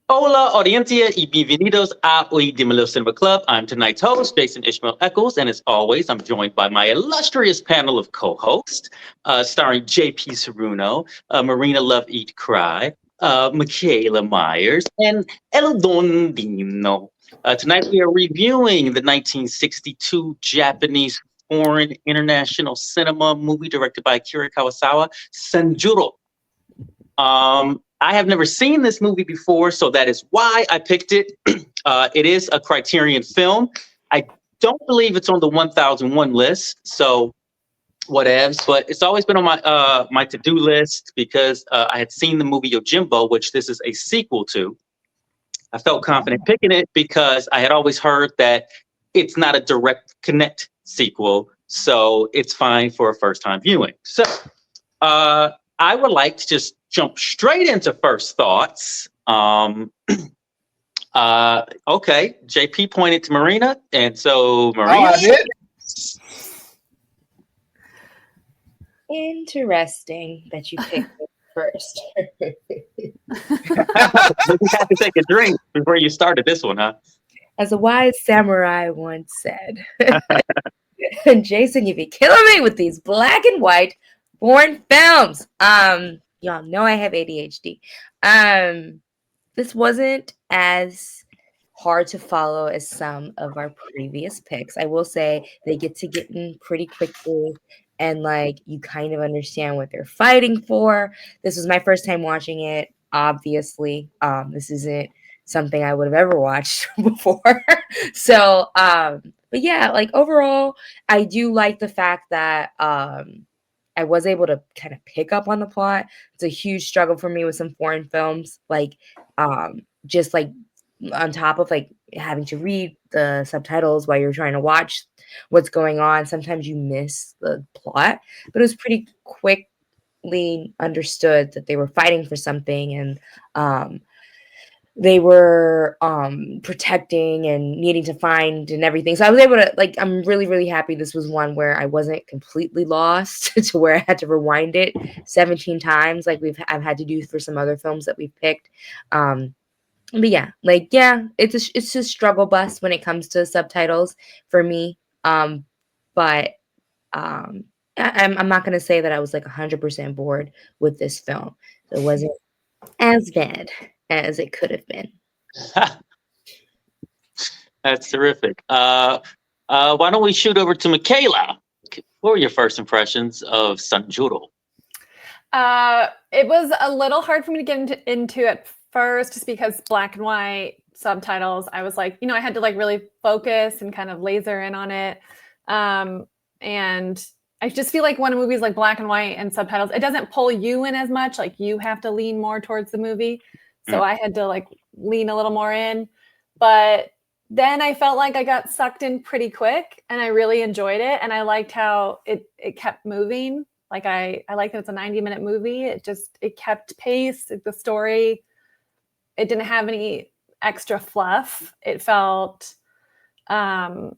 Hola, audiencia, y bienvenidos a Oye Cinema Club. I'm tonight's host, Jason Ishmael Eccles, and as always, I'm joined by my illustrious panel of co-hosts, starring JP Saruno, Marina Love Eat Cry, Michaela Myers, and El Dondino. Tonight we are reviewing the 1962 Japanese foreign international cinema movie directed by Akira Kurosawa, Sanjuro. I have never seen this movie before, so that is why I picked it. It is a Criterion film. I don't believe it's on the 1001 list, so whatevs. But it's always been on my to-do list because I had seen the movie Yojimbo, which this is a sequel to. I felt confident picking it because I had always heard that it's not a direct connect sequel, so it's fine for a first-time viewing. So I would like to just jump straight into first thoughts. Okay, JP pointed to Marina, and so Marina. I did? Interesting that you picked it first. You had to take a drink before you started this one, huh? As a wise samurai once said, Jason, you be killing me with these black and white foreign films. Y'all know I have ADHD. This wasn't as hard to follow as some of our previous picks. I will say they get in pretty quickly, and like you kind of understand what they're fighting for. This was my first time watching it. Obviously, this isn't something I would have ever watched before. So, but yeah, like overall, I do like the fact that I was able to kind of pick up on the plot. It's a huge struggle for me with some foreign films, like just like on top of like having to read the subtitles while you're trying to watch what's going on. Sometimes you miss the plot, but it was pretty quickly understood that they were fighting for something, and they were protecting and needing to find and everything. So I was able to, like, I'm really, really happy this was one where I wasn't completely lost to where I had to rewind it 17 times like I've had to do for some other films that we've picked. But yeah, like, yeah, it's a struggle bus when it comes to subtitles for me. But I'm not going to say that I was like 100% bored with this film. So it wasn't as bad as it could have been. That's terrific. Why don't we shoot over to Michaela? What were your first impressions of Sanjuro? It was a little hard for me to get into at first, just because black and white subtitles. I was like, I had to like really focus and kind of laser in on it. And I just feel like when a movie is like black and white and subtitles, it doesn't pull you in as much. Like you have to lean more towards the movie. So I had to like lean a little more in. But then I felt like I got sucked in pretty quick and I really enjoyed it. And I liked how it kept moving. Like I like that it's a 90-minute movie. It kept pace. The story, it didn't have any extra fluff. It felt fun.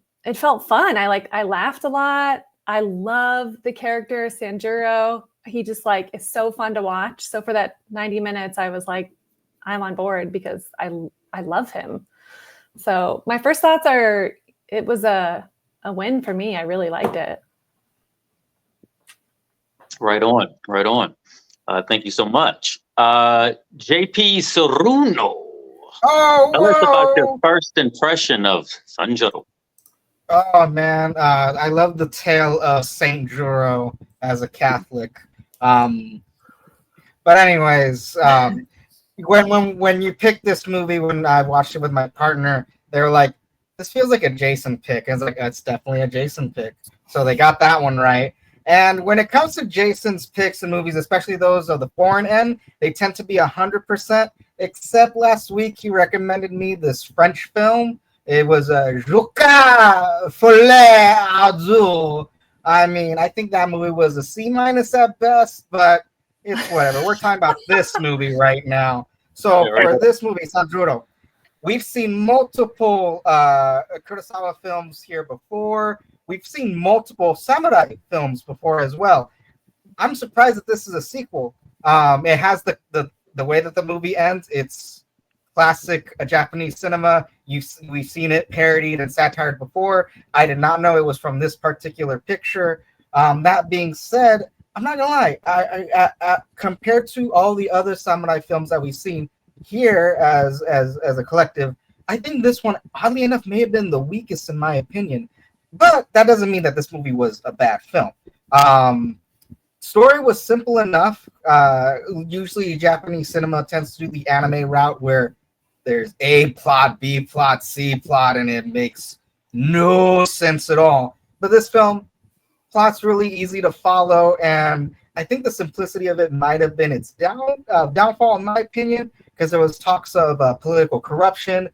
I laughed a lot. I love the character Sanjuro. He just like is so fun to watch. So for that 90 minutes, I was like, I'm on board because I love him. So my first thoughts are it was a win for me. I really liked it. Right on. Thank you so much. JP Saruno. Tell us about your first impression of Sanjuro. Oh man, I love the tale of Saint Juro as a Catholic. But anyways, when you picked this movie, when I watched it with my partner, they were like, "This feels like a Jason pick." I was like, "It's definitely a Jason pick." So they got that one right. And when it comes to Jason's picks in movies, especially those of the foreign end, they tend to be 100%. Except last week, he recommended me this French film. It was a Juka Folle Azul. I mean, I think that movie was a C- at best, but it's whatever. We're talking about this movie right now. So for this movie, Sanjuro, we've seen multiple Kurosawa films here before. We've seen multiple samurai films before as well. I'm surprised that this is a sequel. It has the way that the movie ends. It's classic Japanese cinema. We've seen it parodied and satired before. I did not know it was from this particular picture. That being said, I'm not gonna lie. I compared to all the other samurai films that we've seen here as a collective, I think this one, oddly enough, may have been the weakest in my opinion. But that doesn't mean that this movie was a bad film. Story was simple enough. Usually, Japanese cinema tends to do the anime route where there's A plot, B plot, C plot, and it makes no sense at all. But this film, plot's really easy to follow, and I think the simplicity of it might have been its downfall, in my opinion, because there was talks of political corruption.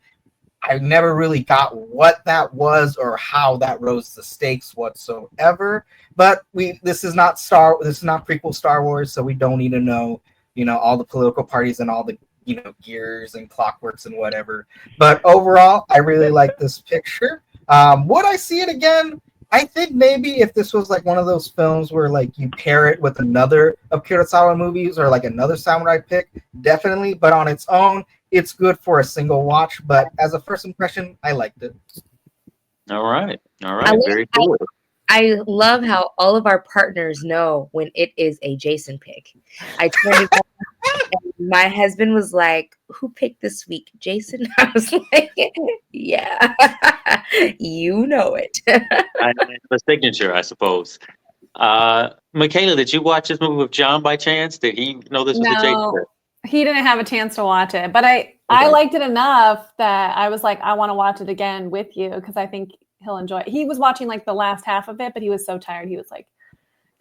I never really got what that was or how that rose the stakes whatsoever. But this is not prequel Star Wars, so we don't need to know, all the political parties and all the, gears and clockworks and whatever. But overall, I really like this picture. Would I see it again? I think maybe if this was like one of those films where like you pair it with another of Kurosawa movies or like another samurai pick, definitely. But on its own, it's good for a single watch. But as a first impression, I liked it. All right. Very cool. I love how all of our partners know when it is a Jason pick. I turned it on, and my husband was like, "Who picked this week, Jason?" I was like, "Yeah, you know it." The signature, I suppose. Michaela, did you watch this movie with John by chance? Did he know this was a Jason pick? He didn't have a chance to watch it, but I liked it enough that I was like, I want to watch it again with you because I think he'll enjoy it. He was watching like the last half of it, but he was so tired. He was like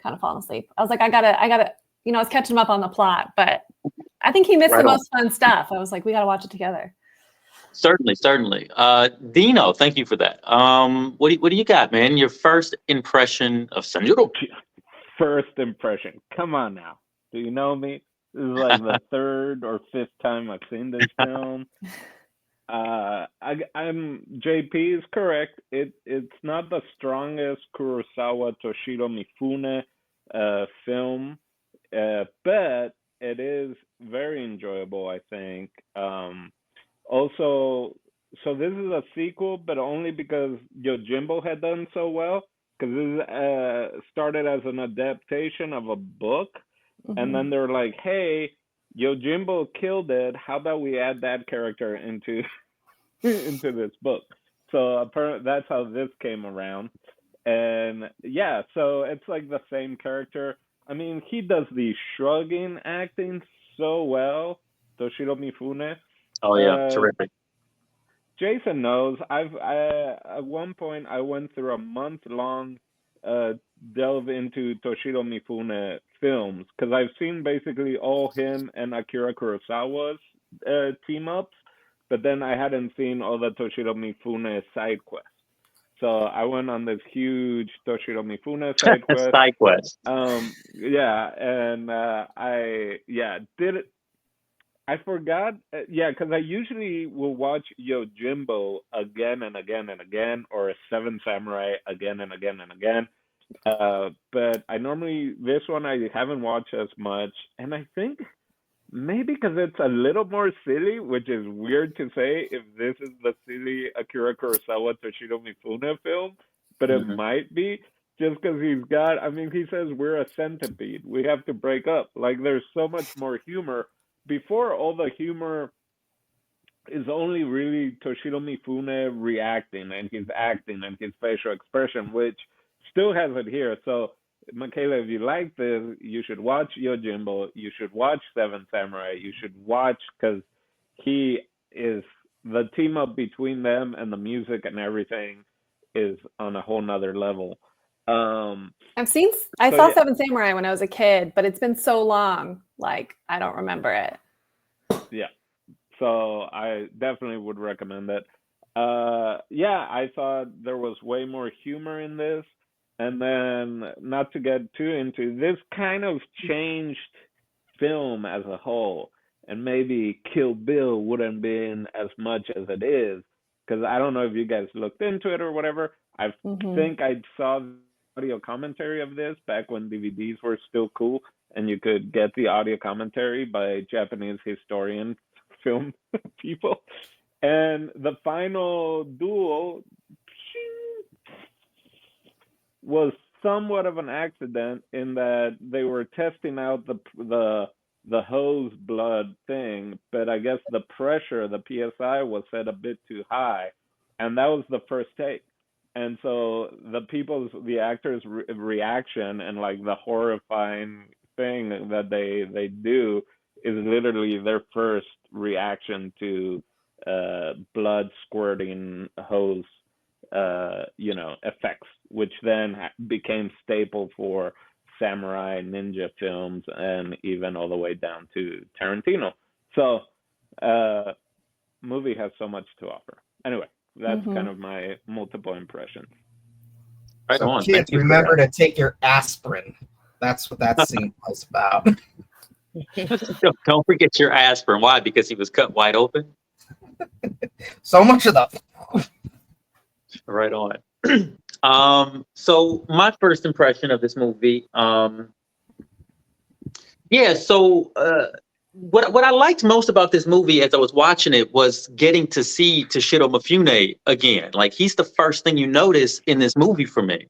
kind of falling asleep. I was like, I gotta, I was catching him up on the plot, but I think he missed the most fun stuff. I was like, we got to watch it together. Certainly. Dino, thank you for that. What do you got, man? Your first impression of Sanjuro? First impression. Come on now. Do you know me? This is like the third or fifth time I've seen this film. I'm JP is correct. It's not the strongest Kurosawa Toshiro Mifune film, but it is very enjoyable, I think. Also, so this is a sequel, but only because Yojimbo had done so well. Because this started as an adaptation of a book. Mm-hmm. And then they're like, hey, Yojimbo killed it. How about we add that character into this book? So apparently that's how this came around. And yeah, so it's like the same character. I mean, he does the shrugging acting so well, Toshiro Mifune. Oh yeah, terrific. Jason knows. At one point I went through a month-long delve into Toshiro Mifune films because I've seen basically all him and Akira Kurosawa's team ups, but then I hadn't seen all the Toshiro Mifune side quests. So I went on this huge Toshiro Mifune side quest. Side quest. Yeah, and I did it. I forgot, because I usually will watch Yojimbo again and again and again, or a Seven Samurai again and again and again. But this one I haven't watched as much, and I think maybe because it's a little more silly, which is weird to say if this is the silly Akira Kurosawa Toshiro Mifune film, but it might be just because he says we're a centipede, we have to break up. Like there's so much more humor. Before, all the humor is only really Toshiro Mifune reacting and his acting and his facial expression, which still has it here. So, Michaela, if you like this, you should watch Yojimbo. You should watch Seven Samurai. You should watch because he is the team up between them and the music and everything is on a whole nother level. I saw Seven Samurai when I was a kid, but it's been so long, like I don't remember it. Yeah, so I definitely would recommend it. I thought there was way more humor in this, and then not to get too into this, kind of changed film as a whole, and maybe Kill Bill wouldn't been as much as it is, because I don't know if you guys looked into it or whatever. I think I saw audio commentary of this back when DVDs were still cool and you could get the audio commentary by Japanese historian film people. And the final duel was somewhat of an accident in that they were testing out the hose blood thing, but I guess the pressure, the PSI, was set a bit too high, and that was the first take. And so the actors' reaction and like the horrifying thing that they do is literally their first reaction to blood squirting hose, effects, which then became staple for samurai ninja films and even all the way down to Tarantino. So, movie has so much to offer. Anyway, that's kind of my multiple impressions. Right So on. kids, remember to take your aspirin. That's what that scene was about. Don't forget your aspirin. Why? Because he was cut wide open. So much of the Right on. So my first impression of this movie, what I liked most about this movie as I was watching it was getting to see Toshiro Mifune again. Like, he's the first thing you notice in this movie for me.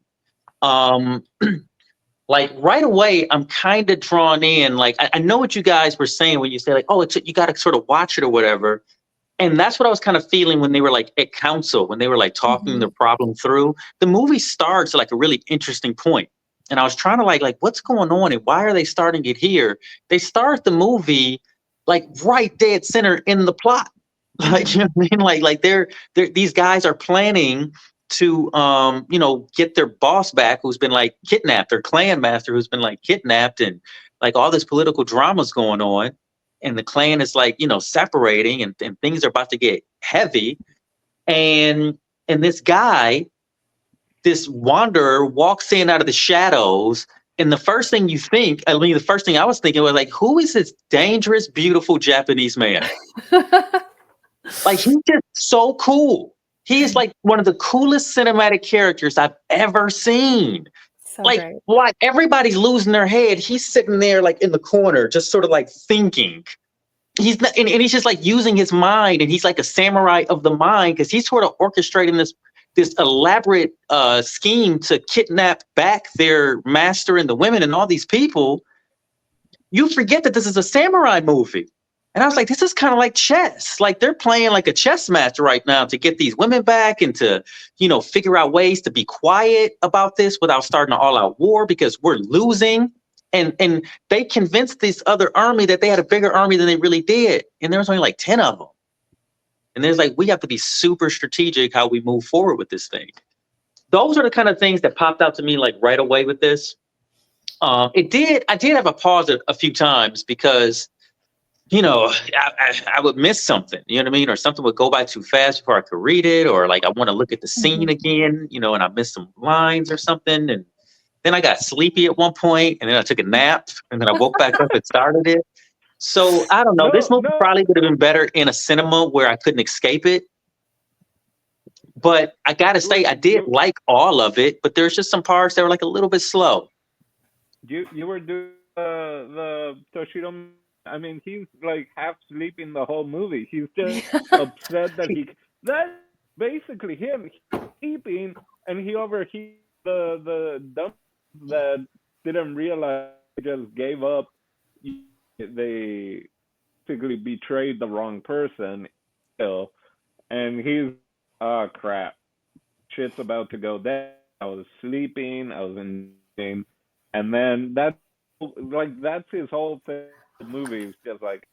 Like, right away, I'm kind of drawn in. Like, I know what you guys were saying when you say, like, oh, you got to sort of watch it or whatever. And that's what I was kind of feeling when they were like at council, when they were like talking their problem through. The movie starts at like a really interesting point. And I was trying to like what's going on and why are they starting it here? They start the movie like right dead center in the plot. Like, you know what I mean? Like they're these guys are planning to get their boss back who's been like kidnapped, their clan master who's been like kidnapped, and like all this political drama's going on. And the clan is like, separating and things are about to get heavy. And this guy, this wanderer walks in out of the shadows. And the first thing you think, the first thing I was thinking was like, who is this dangerous, beautiful Japanese man? Like, he's just so cool. He is like one of the coolest cinematic characters I've ever seen. So like, great. while everybody's losing their head, he's sitting there like in the corner, just sort of like thinking. He's not, and he's just like using his mind, and he's like a samurai of the mind because he's sort of orchestrating this elaborate scheme to kidnap back their master and the women and all these people. You forget that this is a samurai movie. And I was like, this is kind of like chess. Like, they're playing like a chess match right now to get these women back and to, figure out ways to be quiet about this without starting an all-out war because we're losing. And they convinced this other army that they had a bigger army than they really did. And there was only like 10 of them. And there's like, we have to be super strategic how we move forward with this thing. Those are the kind of things that popped out to me like right away with this. I did have a pause a few times because I would miss something, you know what I mean? Or something would go by too fast before I could read it. Or like, I want to look at the scene again, and I missed some lines or something. And then I got sleepy at one point, and then I took a nap, and then I woke back up and started it. So I don't know. This movie probably would have been better in a cinema where I couldn't escape it. But I got to say, I did like all of it, but there's just some parts that were like a little bit slow. You were doing the Toshiro. I mean, he's like half sleeping the whole movie. He's just upset that that's basically him. He's sleeping, and he overhears the dumb that didn't realize they just gave up. They basically betrayed the wrong person, and he's, oh crap, shit's about to go down. I was sleeping, I was in game, and then that's his whole thing. The movie is just like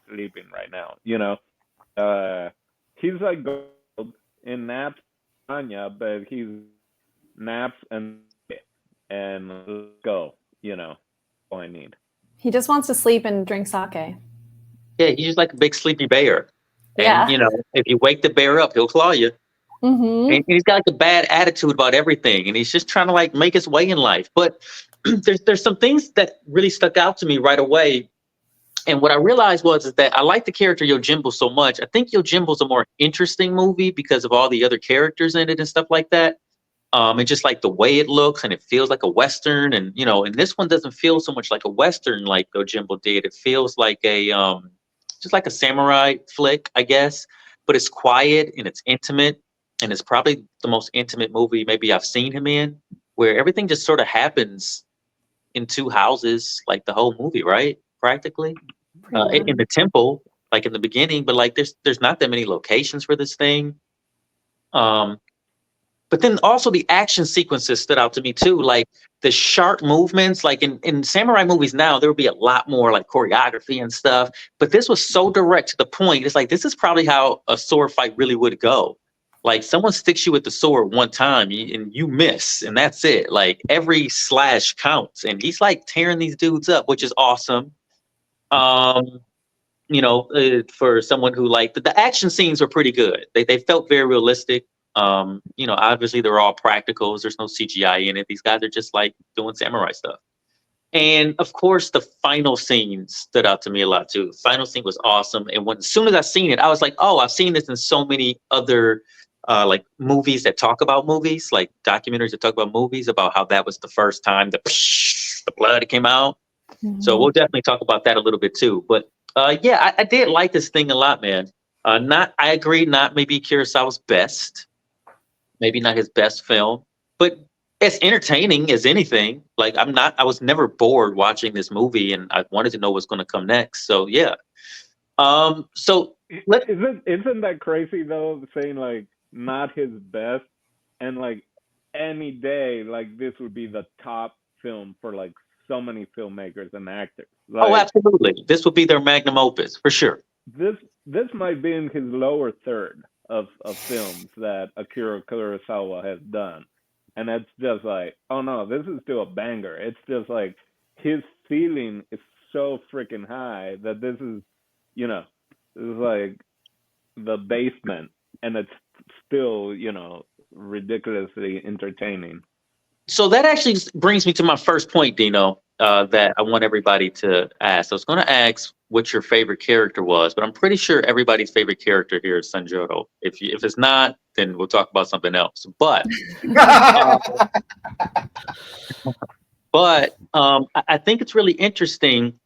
sleeping right now, he's like gold in naps, Anya, but he's naps and let's go, all I need. He just wants to sleep and drink sake. Yeah, he's just like a big sleepy bear. Yeah. And, if you wake the bear up, he'll claw you. And he's got like a bad attitude about everything. And he's just trying to like make his way in life. But there's some things that really stuck out to me right away. And what I realized is that I like the character Yojimbo so much. I think Yojimbo's a more interesting movie because of all the other characters in it and stuff like that. And just like the way it looks, and it feels like a Western, and and this one doesn't feel so much like a Western like Yojimbo did. It feels like a just like a samurai flick, I guess. But it's quiet and it's intimate, and it's probably the most intimate movie maybe I've seen him in, where everything just sort of happens in two houses, like the whole movie, right? Practically in the temple, like in the beginning. But like, there's not that many locations for this thing. But then also the action sequences stood out to me too, like the sharp movements. Like in samurai movies now, there would be a lot more like choreography and stuff. But this was so direct to the point. It's like, this is probably how a sword fight really would go. Like, someone sticks you with the sword one time and you miss, and that's it. Like, every slash counts, and he's like tearing these dudes up, which is awesome. Um, for someone who like the action scenes were pretty good. They felt very realistic. Obviously they're all practicals. There's no CGI in it. These guys are just like doing samurai stuff. And of course, the final scene stood out to me a lot too. The final scene was awesome. And as soon as I seen it, I was like, oh, I've seen this in so many other like movies that talk about movies, like documentaries that talk about movies, about how that was the first time the blood came out. So we'll definitely talk about that a little bit too. But yeah, I did like this thing a lot, man. I agree, not maybe Kurosawa's best, maybe not his best film, but as entertaining as anything. Like, I was never bored watching this movie, and I wanted to know what's going to come next. So yeah. So isn't that crazy though? Saying like not his best, and like any day, like this would be the top film for like so many filmmakers and actors. Like, oh, absolutely, this would be their magnum opus for sure. This might be in his lower third of films that Akira Kurosawa has done. And it's just like, oh no, this is still a banger. It's just like his ceiling is so freaking high that this is like the basement, and it's still, ridiculously entertaining. So that actually brings me to my first point, Dino, that I want everybody to ask. I was going to ask what your favorite character was, but I'm pretty sure everybody's favorite character here is Sanjuro. If it's not, then we'll talk about something else. But I think it's really interesting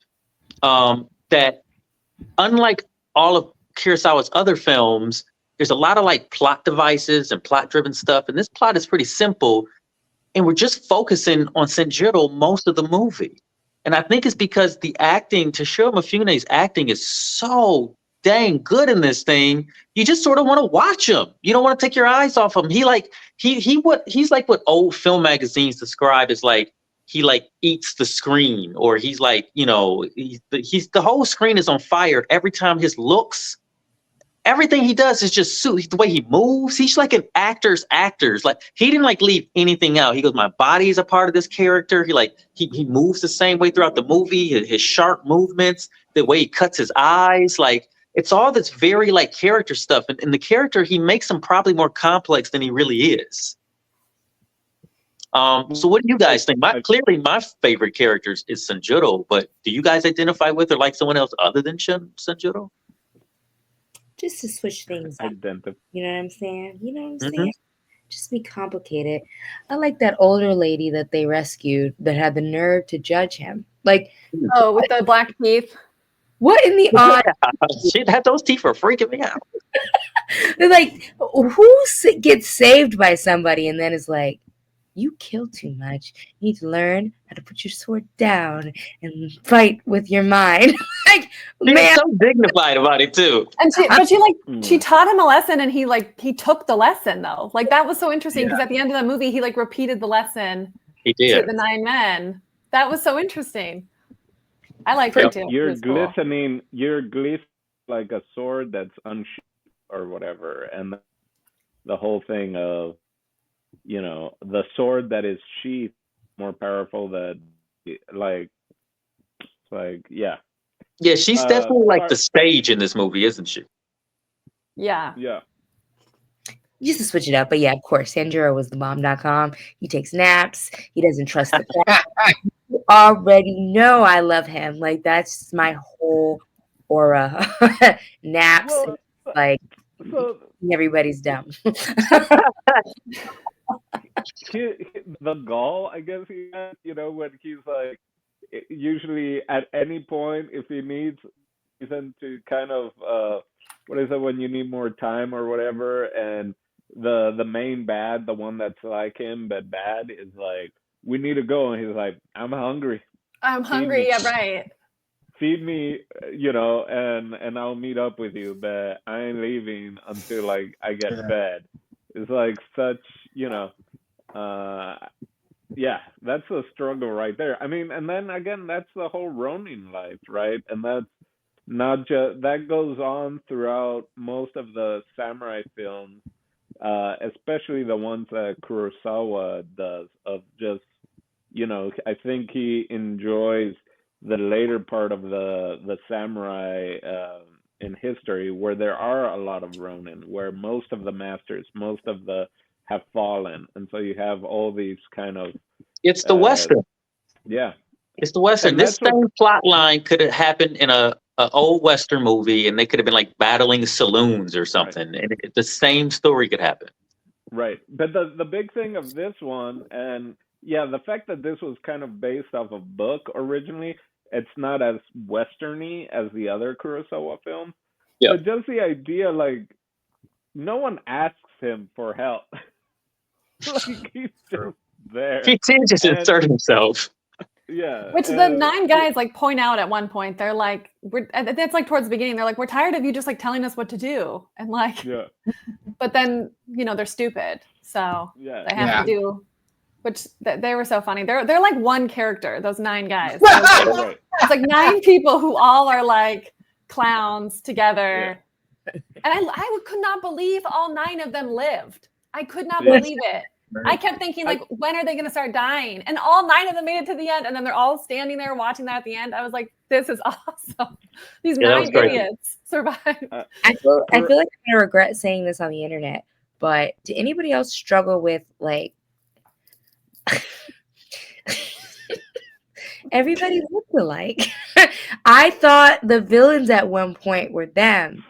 that, unlike all of Kurosawa's other films, there's a lot of like plot devices and plot driven stuff, and this plot is pretty simple. And we're just focusing on Sanjuro most of the movie. And I think it's because the acting, Toshiro Mifune's acting, is so dang good in this thing. You just sort of want to watch him. You don't want to take your eyes off him. He's like what old film magazines describe as like, he like eats the screen, or he's like, he's the whole screen is on fire every time his looks. Everything he does is just the way he moves. He's like an actor's. Like, he didn't like leave anything out. He goes, my body is a part of this character. He moves the same way throughout the movie. His sharp movements, the way he cuts his eyes, like, it's all this very like character stuff. And the character, he makes him probably more complex than he really is. So what do you guys think? Clearly my favorite character is Sanjuro, but do you guys identify with or like someone else other than Sanjuro? Just to switch things up. You know what I'm saying? Mm-hmm. Just be complicated. I like that older lady that they rescued that had the nerve to judge him. Like, with the black teeth. What in the odd? Shit, those teeth are freaking me out. They're like, who gets saved by somebody and then is like, you kill too much. You need to learn how to put your sword down and fight with your mind. Like, man, so dignified about it too. And she taught him a lesson, and he took the lesson though. Like, that was so interesting because at the end of the movie, he like repeated the lesson. He did to the 9 men. That was so interesting. I like it too. You're glistening. You're glistening like a sword that's unsheathed or whatever, and the whole thing of, the sword that is sheathed more powerful than yeah, she's definitely like the stage in this movie, isn't she? Yeah Just to switch it up, but yeah, of course, Sanjuro was the bomb.com. He takes naps. He doesn't trust the crowd. You already know I love him. Like, that's my whole aura. Naps, everybody's dumb. The gall, I guess he has, when he's like, usually at any point, if he needs reason to kind of what is it when you need more time or whatever, and the main bad, the one that's like him but bad, is like, we need to go, and he's like, I'm hungry. I'm Feed hungry. me. Yeah, right. Feed me, you know, and I'll meet up with you, but I ain't leaving until like I get fed. It's like such, you know, yeah, that's a struggle right there. I mean, and then again, that's the whole Ronin life, right? And that's not just that goes on throughout most of the samurai films, especially the ones that Kurosawa does. Of just, you know, I think he enjoys the later part of the samurai in history, where there are a lot of Ronin, where most of the masters, most of the have fallen, and so you have all these kind of It's the Western. yeah. It's the Western. And This that's what same plot line could have happened in a old Western movie, and they could have been like battling saloons or something, and the same story could happen. right. But the big thing of this one, and yeah, the fact that this was kind of based off a book originally, it's not as westerny as the other Kurosawa films. Yeah. But just the idea, like, no one asks him for help. Like, he's just there. He did just And- insert himself. Yeah. Which the 9 guys like point out at one point. They're like, that's like towards the beginning. They're like, we're tired of you just like telling us what to do, and like, Yeah. but then you know they're stupid, so Yeah. they have to do. Which they were so funny. They're like one character. Those 9 guys. Right. It's like 9 people who all are like clowns together. And I could not believe all 9 of them lived. I could not Yeah. believe it. I kept thinking, like, when are they going to start dying? And all 9 of them made it to the end. And then they're all standing there watching that at the end. I was like, this is awesome. These Yeah, that 9 was great. idiots survived. I feel like I'm gonna regret saying this on the internet, but did anybody else struggle with like everybody looked alike? I thought the villains at one point were them.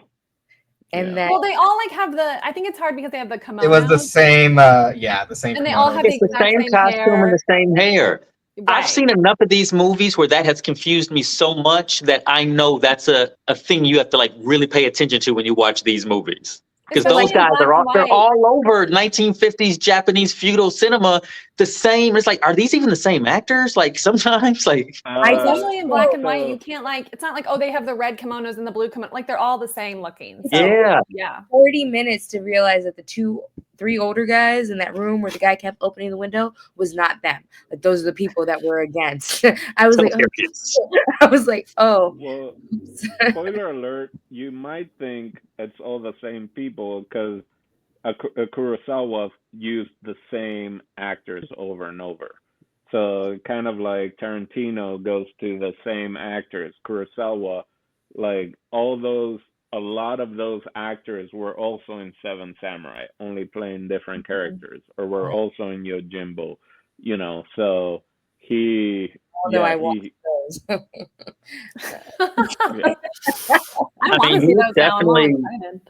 And then Well, they all like have the. I think it's hard because they have the kimono. It was the same, the same. And they all kimono. have It's the exact same same costume hair. and the same hair. I've Right. seen enough of these movies where that has confused me so much that I know that's a thing you have to like really pay attention to when you watch these movies. Because Especially those in guys black are all, and they're white. all over 1950s Japanese feudal cinema. The same. It's like, are these even the same actors? Like sometimes, like Especially in black and white, so- you can't like. It's not like, oh, they have the red kimonos and the blue kimono. Like they're all the same looking. So, yeah. yeah. 40 minutes to realize that the 3 older guys in that room where the guy kept opening the window was not them. Like those are the people that were against. I was like, Hilarious. I was like, oh. Well, spoiler alert, you might think it's all the same people because Kurosawa used the same actors over and over. So kind of like Tarantino goes to the same actors. Kurosawa, like a lot of those actors were also in Seven Samurai, only playing different characters, or were also in Yojimbo, you know. So he, Although yeah, I watched he, those. yeah. I want mean, to he see was those now. I'm all definitely- excited.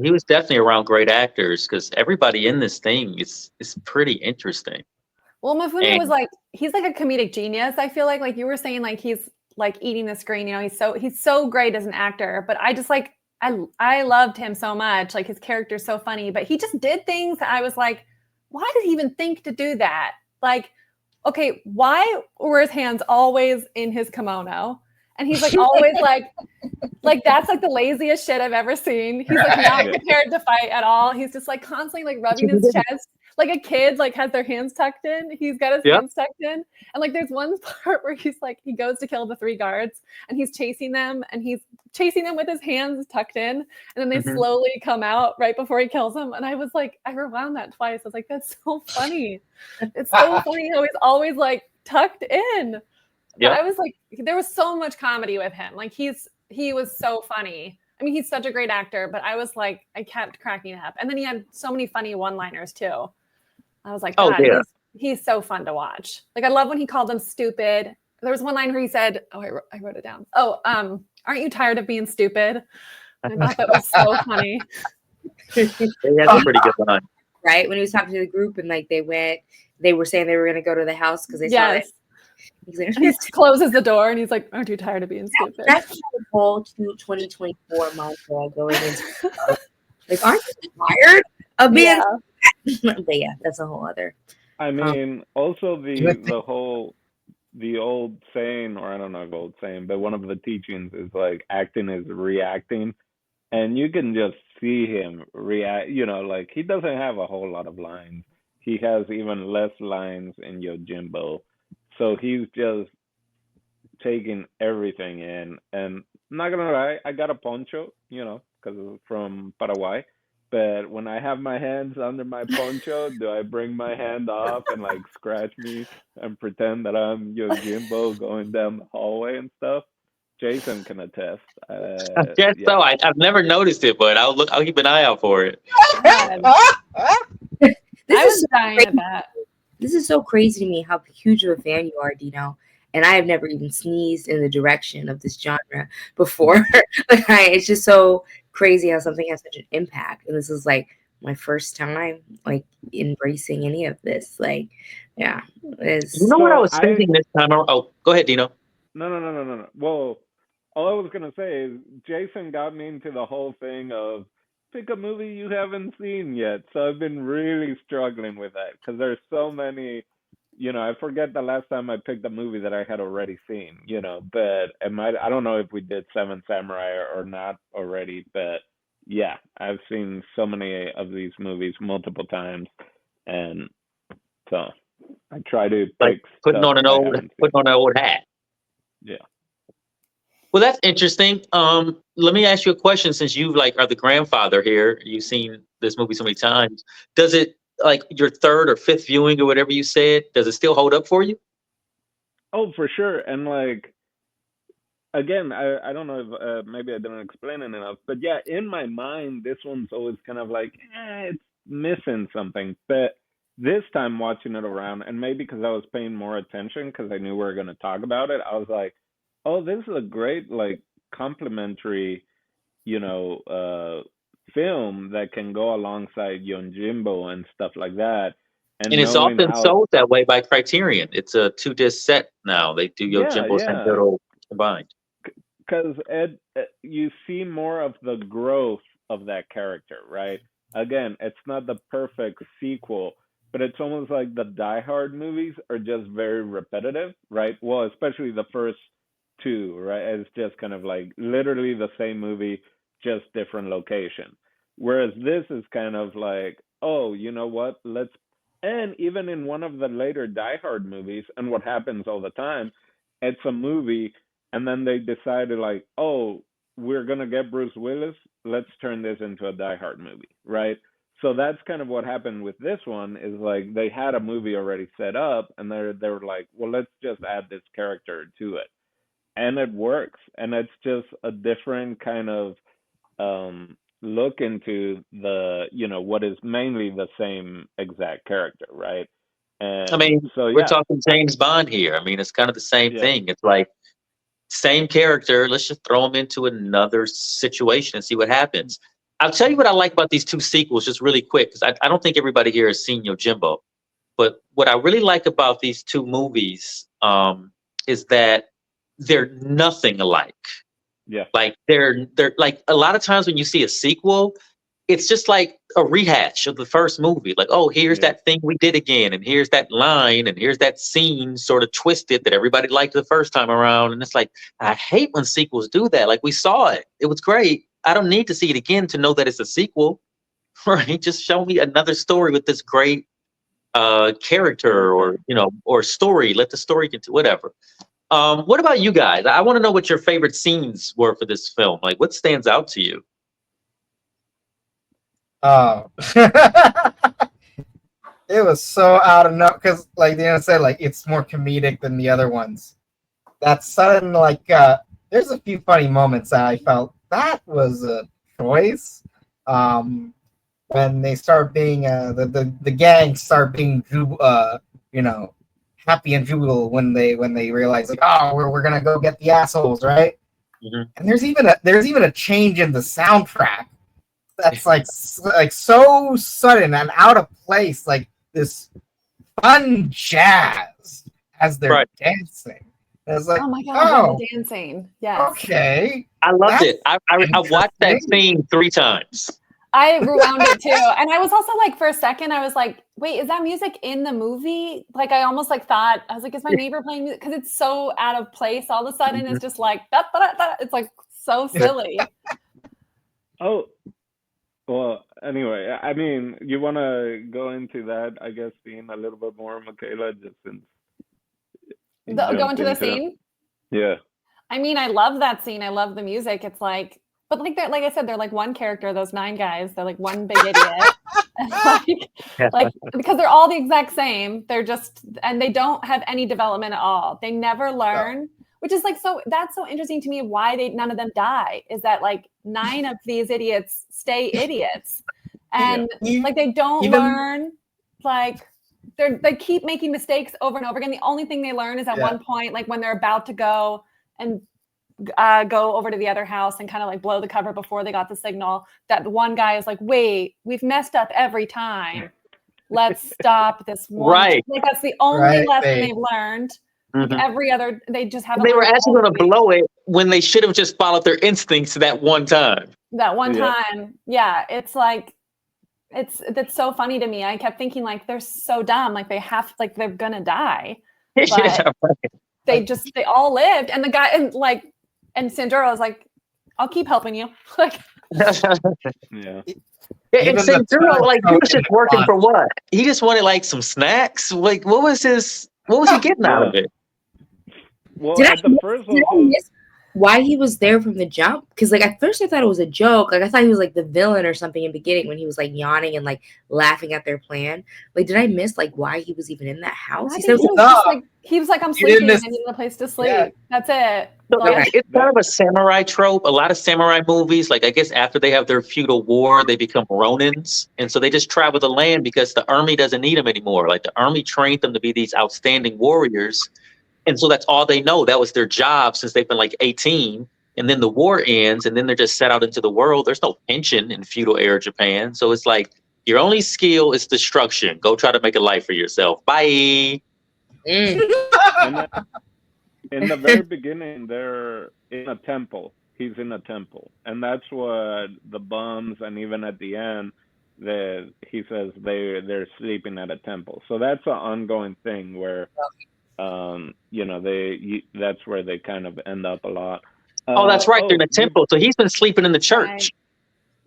He was definitely around great actors because everybody in this thing is pretty interesting. Well, Mifune And- was like, he's like a comedic genius. I feel like you were saying, like he's like eating the screen. You know, he's so great as an actor. But I just like I loved him so much. Like his character's so funny. But he just did things that I was like, why did he even think to do that? Like, okay, why were his hands always in his kimono? And he's like always like that's like the laziest shit I've ever seen. He's like not Yeah. prepared to fight at all. He's just like constantly like rubbing his chest. Like a kid like has their hands tucked in. He's got his Yeah. hands tucked in. And like there's one part where he's like he goes to kill the 3 guards and he's chasing them with his hands tucked in. And then they Mhm. slowly come out right before he kills them. And I was like, I rewound that twice. I was like, that's so funny. It's so funny how he's always like tucked in. Yeah. But I was like, there was so much comedy with him. Like he was so funny. I mean, he's such a great actor, but I was like, I kept cracking up. And then he had so many funny one-liners too. I was like, Oh, God, yeah. he's so fun to watch. Like I love when he called them stupid. There was one line where he said, oh, I wrote it down. Oh, aren't you tired of being stupid? And I thought that was so funny. He has a pretty good line. Right? When he was talking to the group and like they were saying they were gonna go to the house because they saw it. Yes. He's like, And he closes the door and he's like, aren't you tired of being stupid? that's the whole 2024 mantra going into like, aren't you tired of being? Yeah. But yeah, that's a whole other. I mean, also You would the old saying, or I don't know if old saying, but one of the teachings is like acting is reacting, and you can just see him react. Like he doesn't have a whole lot of lines. He has even less lines in Yojimbo, so he's just taking everything in. And I'm not gonna lie, I got a poncho, because from Paraguay. But when I have my hands under my poncho, do I bring my hand off and like scratch me and pretend that I'm Yojimbo going down the hallway and stuff? Jason can attest. I guess Yeah. so. I've never noticed it, but I'll keep an eye out for it. God. This I is was so dying crazy. at that. This is so crazy to me how huge of a fan you are, Dino. And I have never even sneezed in the direction of this genre before. It's just so crazy how something has such an impact. And this is like my first time like embracing any of this. Like, yeah, it's You know what I So was thinking this time? Oh, go ahead, Dino. No. Well, all I was gonna say is Jason got me into the whole thing of pick a movie you haven't seen yet. So I've been really struggling with that because there's so many. I forget the last time I picked a movie that I had already seen. But I don't know if we did Seven Samurai or not already. But yeah, I've seen so many of these movies multiple times, and so I try to Like pick putting stuff on I haven't seen. putting on an old hat. Yeah. Well, that's interesting. Let me ask you a question. Since you are the grandfather here, you've seen this movie so many times. Does it like your third or fifth viewing or whatever you said? Does it still hold up for you? Oh, for sure. And like again, I don't know if maybe I didn't explain it enough, but yeah, in my mind, this one's always kind of like it's missing something. But this time watching it around, and maybe because I was paying more attention because I knew we were going to talk about it, I was like, oh, this is a great like complementary, you know, film that can go alongside Yonjimbo and stuff like that. And And it's knowing often how, sold that way by Criterion. It's a 2-disc set now. They do Yojimbo yeah, Sanjuro combined. because Ed, you see more of the growth of that character, right? Again, it's not the perfect sequel, but it's almost like the Die Hard movies are just very repetitive, right? Well, especially the first two, right? It's just kind of like literally the same movie, just different location. Whereas this is kind of like, oh, you know what? And even in one of the later Die Hard movies, and what happens all the time, it's a movie and then they decided like, oh, we're gonna get Bruce Willis. Let's turn this into a Die Hard movie, right? So that's kind of what happened with this one. Is like they had a movie already set up, and they were like, well, let's just add this character to it, and it works. And it's just a different kind of look into the what is mainly the same exact character, right? I And mean, so we're yeah, talking James Bond here. I mean, it's kind of the same yeah. thing. It's like same character. Let's just throw him into another situation and see what happens. I'll tell you what I like about these two sequels, just really quick, because I don't think everybody here has seen Yojimbo. But what I really like about these two movies is that they're nothing alike. Yeah. Like they're like a lot of times when you see a sequel, it's just like a rehash of the first movie. Like, oh, here's Yeah. that thing we did again, and here's that line, and here's that scene sort of twisted that everybody liked the first time around. And it's like, I hate when sequels do that. Like we saw it. It was great. I don't need to see it again to know that it's a sequel. Right? Just show me another story with this great character or story. Let the story get to whatever. What about you guys? I want to know what your favorite scenes were for this film. Like what stands out to you? Oh, it was so out of no because, like Dana said, like it's more comedic than the other ones. That sudden, there's a few funny moments that I felt that was a choice. When they start being the gang start being happy and jubilant when they realize like, oh, we're gonna go get the assholes, right? Mm-hmm. And there's even a change in the soundtrack that's like so sudden and out of place, like this fun jazz, as they're Right. dancing. It's like, Oh my god, oh, the dancing. Yes. okay. I loved That's it. I watched that interesting. scene 3 times. I rewound it too. And I was also like, for a second, I was like, wait, is that music in the movie? Like, I almost like thought, I was like, is my neighbor playing music? Because it's so out of place all of a sudden. It's just like, da, da, da, da. It's like so silly. Oh, well, anyway, I mean, you want to go into that, I guess, scene a little bit more, Michaela, just since you Go jumped into the into it. scene. Yeah. I mean, I love that scene. I love the music. It's like, but like they're like I said, they're like one character. Those 9 guys, they're like one big idiot. And like because they're all the exact same. They're just and they don't have any development at all. They never learn, which is like so. That's so interesting to me. Why none of them die is that like 9 of these idiots stay idiots, and like they don't learn. Like they keep making mistakes over and over again. The only thing they learn is at one point, like when they're about to go and go over to the other house and kind of like blow the cover before they got the signal, that the one guy is like, wait, we've messed up every time. Let's stop this one. Right. Like that's the only lesson they've learned. Like every other, they just haven't. They were actually going to blow it when they should have just followed their instincts that one time. That one time. Yeah. It's like, that's so funny to me. I kept thinking like, they're so dumb. Like they have, like they're going to die. But they all lived. And the guy, and Sanjuro was like, I'll keep helping you. Like, And Sanjuro, like, he was just working for what? He just wanted like some snacks. Like, what was he getting out of it? Well, Did I one, miss why he was there from the jump? Because like at first I thought it was a joke. Like I thought he was like the villain or something in the beginning when he was like yawning and like laughing at their plan. Like, did I miss like why he was even in that house? He was like, I'm sleeping. I need a place to sleep. Yeah. That's it. So it's kind of a samurai trope. A lot of samurai movies, like I guess after they have their feudal war, they become ronins. And so they just travel the land because the army doesn't need them anymore. Like the army trained them to be these outstanding warriors. And so that's all they know. That was their job since they've been like 18. And then the war ends and then they're just set out into the world. There's no pension in feudal era Japan. So it's like your only skill is destruction. Go try to make a life for yourself. Bye. In the very beginning, they're in a temple. He's in a temple. And that's what the bums, and even at the end, he says they're sleeping at a temple. So that's an ongoing thing where, that's where they kind of end up a lot. That's right. They're in a temple. So he's been sleeping in the church.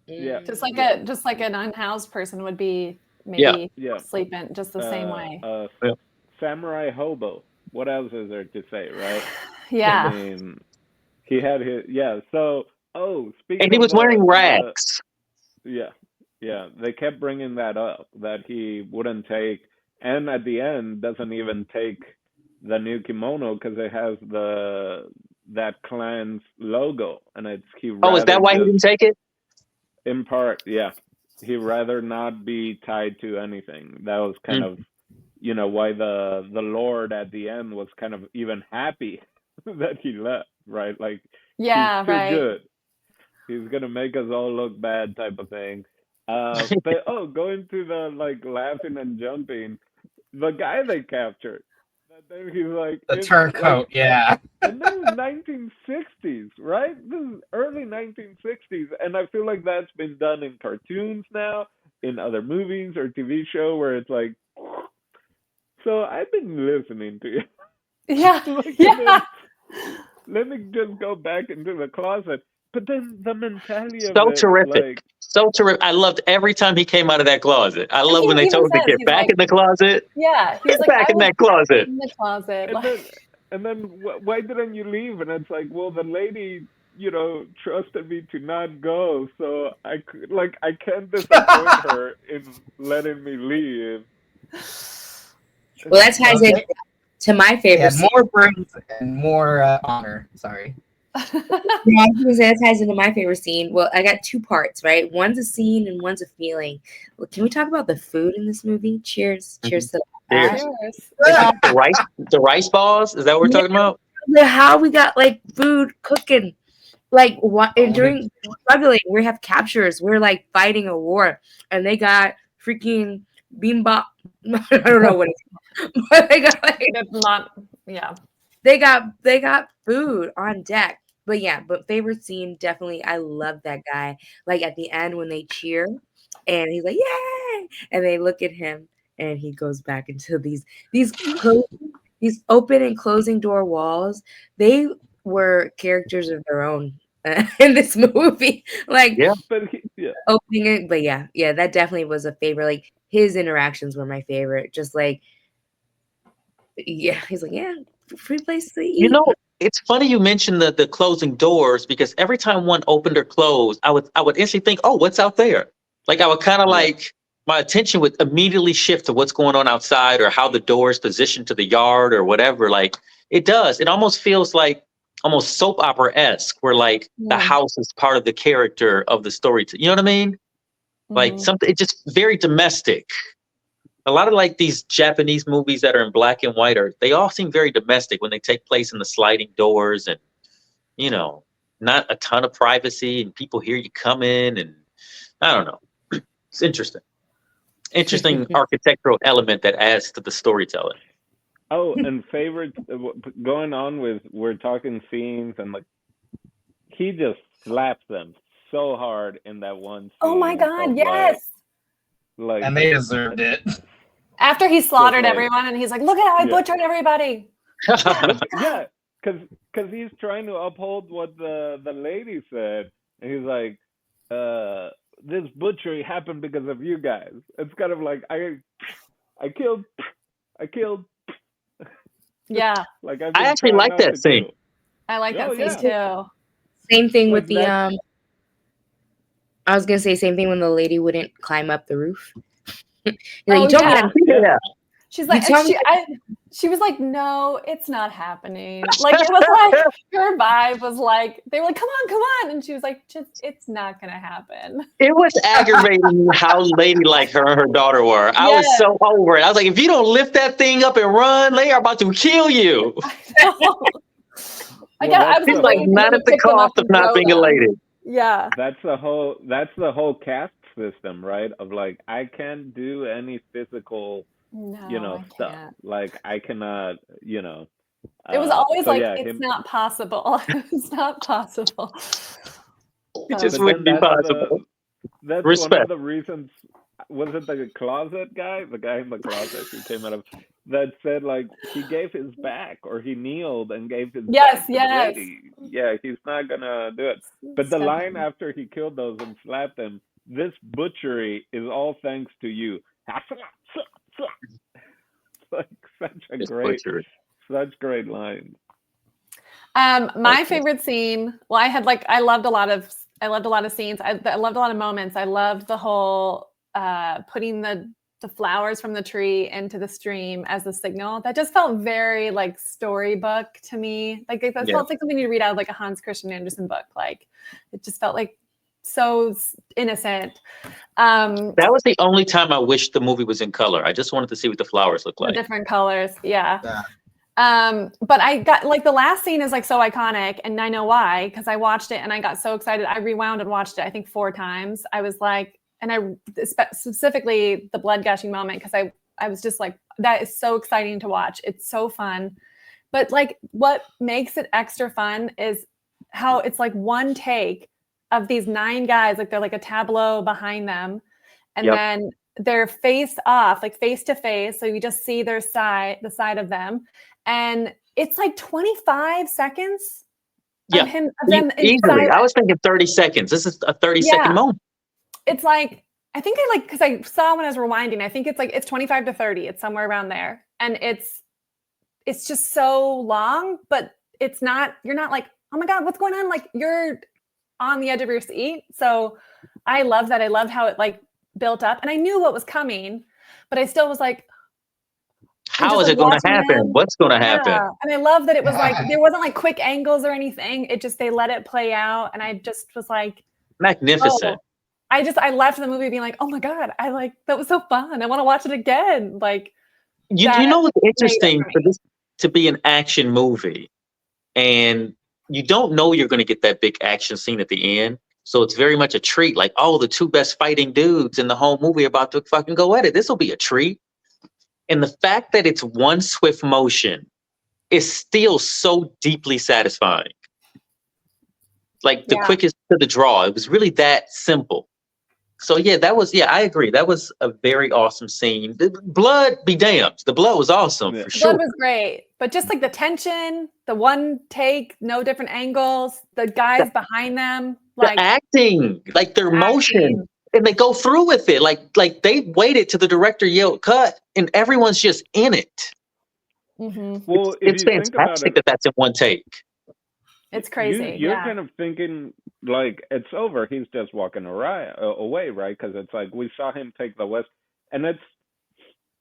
Right. Yeah. Just like an unhoused person would be maybe sleeping just the same way. Samurai hobo. What else is there to say, right? Yeah. I mean, he had his So speaking. And he was wearing rags. They kept bringing that up, that he wouldn't take, and at the end doesn't even take the new kimono because it has that clan's logo, and is that why he didn't take it? In part, yeah. He'd rather not be tied to anything. That was kind of, why the Lord at the end was kind of even happy that he left, right? Like, he's too good. He's gonna make us all look bad, type of thing. But going to the like laughing and jumping, the guy they captured. Then he's like the turncoat, And this is 1960s, right? This is early 1960s, and I feel like that's been done in cartoons now, in other movies or TV show where it's like. So I've been listening to you. Yeah. Let me just go back into the closet. But then the mentality of so terrific. So terrific. I loved every time he came out of that closet. I love when they told him to get back in the closet. Yeah. He's like, back in that closet. In the closet. And then why didn't you leave? And it's like, well, the lady, trusted me to not go. So I can't disappoint her in letting me leave. Well, that ties in to my favorite scene. More brains and more honor. Sorry. That ties into my favorite scene. Well, I got 2 parts, right? One's a scene and one's a feeling. Well, can we talk about the food in this movie? Cheers. Cheers to that. The rice balls? Is that what we're talking about? How we got like food cooking. Like during struggling, we have captures. We're like fighting a war, and they got freaking beam bop. I don't know what it's called. But they got like, It's not, yeah. they got food on deck. But yeah, but favorite scene, definitely, I love that guy. Like at the end when they cheer and he's like, yay! And they look at him and he goes back into these these open and closing door walls. They were characters of their own in this movie. Like Yeah. But yeah. opening it, but yeah, that definitely was a favorite. Like his interactions were my favorite. Just like, yeah, he's like, yeah, free place to eat. You know, it's funny you mentioned the closing doors because every time one opened or closed, I would instantly think, oh, what's out there? Like I would kind of like my attention would immediately shift to what's going on outside or how the door is positioned to the yard or whatever. Like it does. It almost feels like almost soap opera-esque, where like the house is part of the character of the story. You know what I mean? Like something, it's just very domestic. A lot of like these Japanese movies that are in black and white they all seem very domestic when they take place in the sliding doors and, you know, not a ton of privacy and people hear you come in and I don't know. It's interesting. Interesting architectural element that adds to the storytelling. Oh, and favorite going on with we're talking scenes and like he just slaps them so hard in that one scene. Oh my God, yes. Like And they deserved it. After he slaughtered like- everyone and he's like, look at how I butchered everybody. yeah, because he's trying to uphold what the lady said, and he's like, this butchery happened because of you guys. It's kind of like I killed. Yeah, Like I actually like that scene. I like that Oh, scene yeah. too. Same thing Like with the that- I was gonna say same thing when the lady wouldn't climb up the roof. You Oh, told me yeah. that. Yeah. She's like, tell me- she was like, no, it's not happening. Like it was like her vibe was like, they were like, come on, and she was like, just it's not gonna happen. It was aggravating how ladylike her and her daughter were. I was so over it. I was like, if you don't lift that thing up and run, they are about to kill you. I was It's like waiting for not them at to the pick them up cost of and not throw being them. elated. Yeah. That's the whole caste system, right? Of like, I can't do any physical, No, I stuff. can't. Like I cannot, It was always so like, yeah, it's not possible. It's not possible. It just But wouldn't be then that's possible. That's Respect. one of the reasons. Was it the closet guy, the guy in the closet who came out of that said like he gave his back or he kneeled and gave his back to the lady. Yeah, he's not gonna do it. But the line after he killed those and slapped them, this butchery is all thanks to you. Like such great lines. My favorite scene. Well, I loved a lot of scenes. I loved a lot of moments. I loved the whole putting the flowers from the tree into the stream as the signal. That just felt very like storybook to me. Like it felt like something you read out of like a Hans Christian Andersen book. Like it just felt like so innocent. That was the only time I wished the movie was in color. I just wanted to see what the flowers look like. The different colors, yeah. But I got like the last scene is like so iconic, and I know why, because I watched it and I got so excited. I rewound and watched it I think 4 times. I was like, and I specifically the blood gushing moment, because I was just like, that is so exciting to watch. It's so fun. But like what makes it extra fun is how it's like one take of these 9 guys, like they're like a tableau behind them, and then they're face off, like face to face. So you just see the side of them. And it's like 25 seconds of them easily. I was thinking 30 seconds. This is a 30-second moment. It's like, I think because I saw when I was rewinding, I think it's like, it's 25 to 30. It's somewhere around there. And it's just so long, but it's not, you're not like, oh my God, what's going on? Like you're on the edge of your seat. So I love that. I loved how it like built up, and I knew what was coming, but I still was like, how is it going to happen? What's going to happen? Yeah. And I love that it was like, there wasn't like quick angles or anything. It just, they let it play out. And I just was like, magnificent. I left the movie being like, oh my God, that was so fun. I want to watch it again. Like, you know what's interesting for this to be an action movie, and you don't know you're going to get that big action scene at the end. So it's very much a treat. Like, oh, the two best fighting dudes in the whole movie are about to fucking go at it. This will be a treat. And the fact that it's one swift motion is still so deeply satisfying. Like the Yeah. quickest to the draw. It was really that simple. So yeah, I agree. That was a very awesome scene. The blood be damned. The blood was awesome Yeah. for The sure. blood was great, but just like the tension, the one take, no different angles, the guys behind them, like The acting, like their emotion. acting. And they go through with it. Like they waited till the director yelled cut and everyone's just in it. Mm-hmm. Well, if It's you think about fantastic it, that that's in one take. It's crazy. You're Yeah. kind of thinking like it's over. He's just walking away, right? Because it's like we saw him take the West, and it's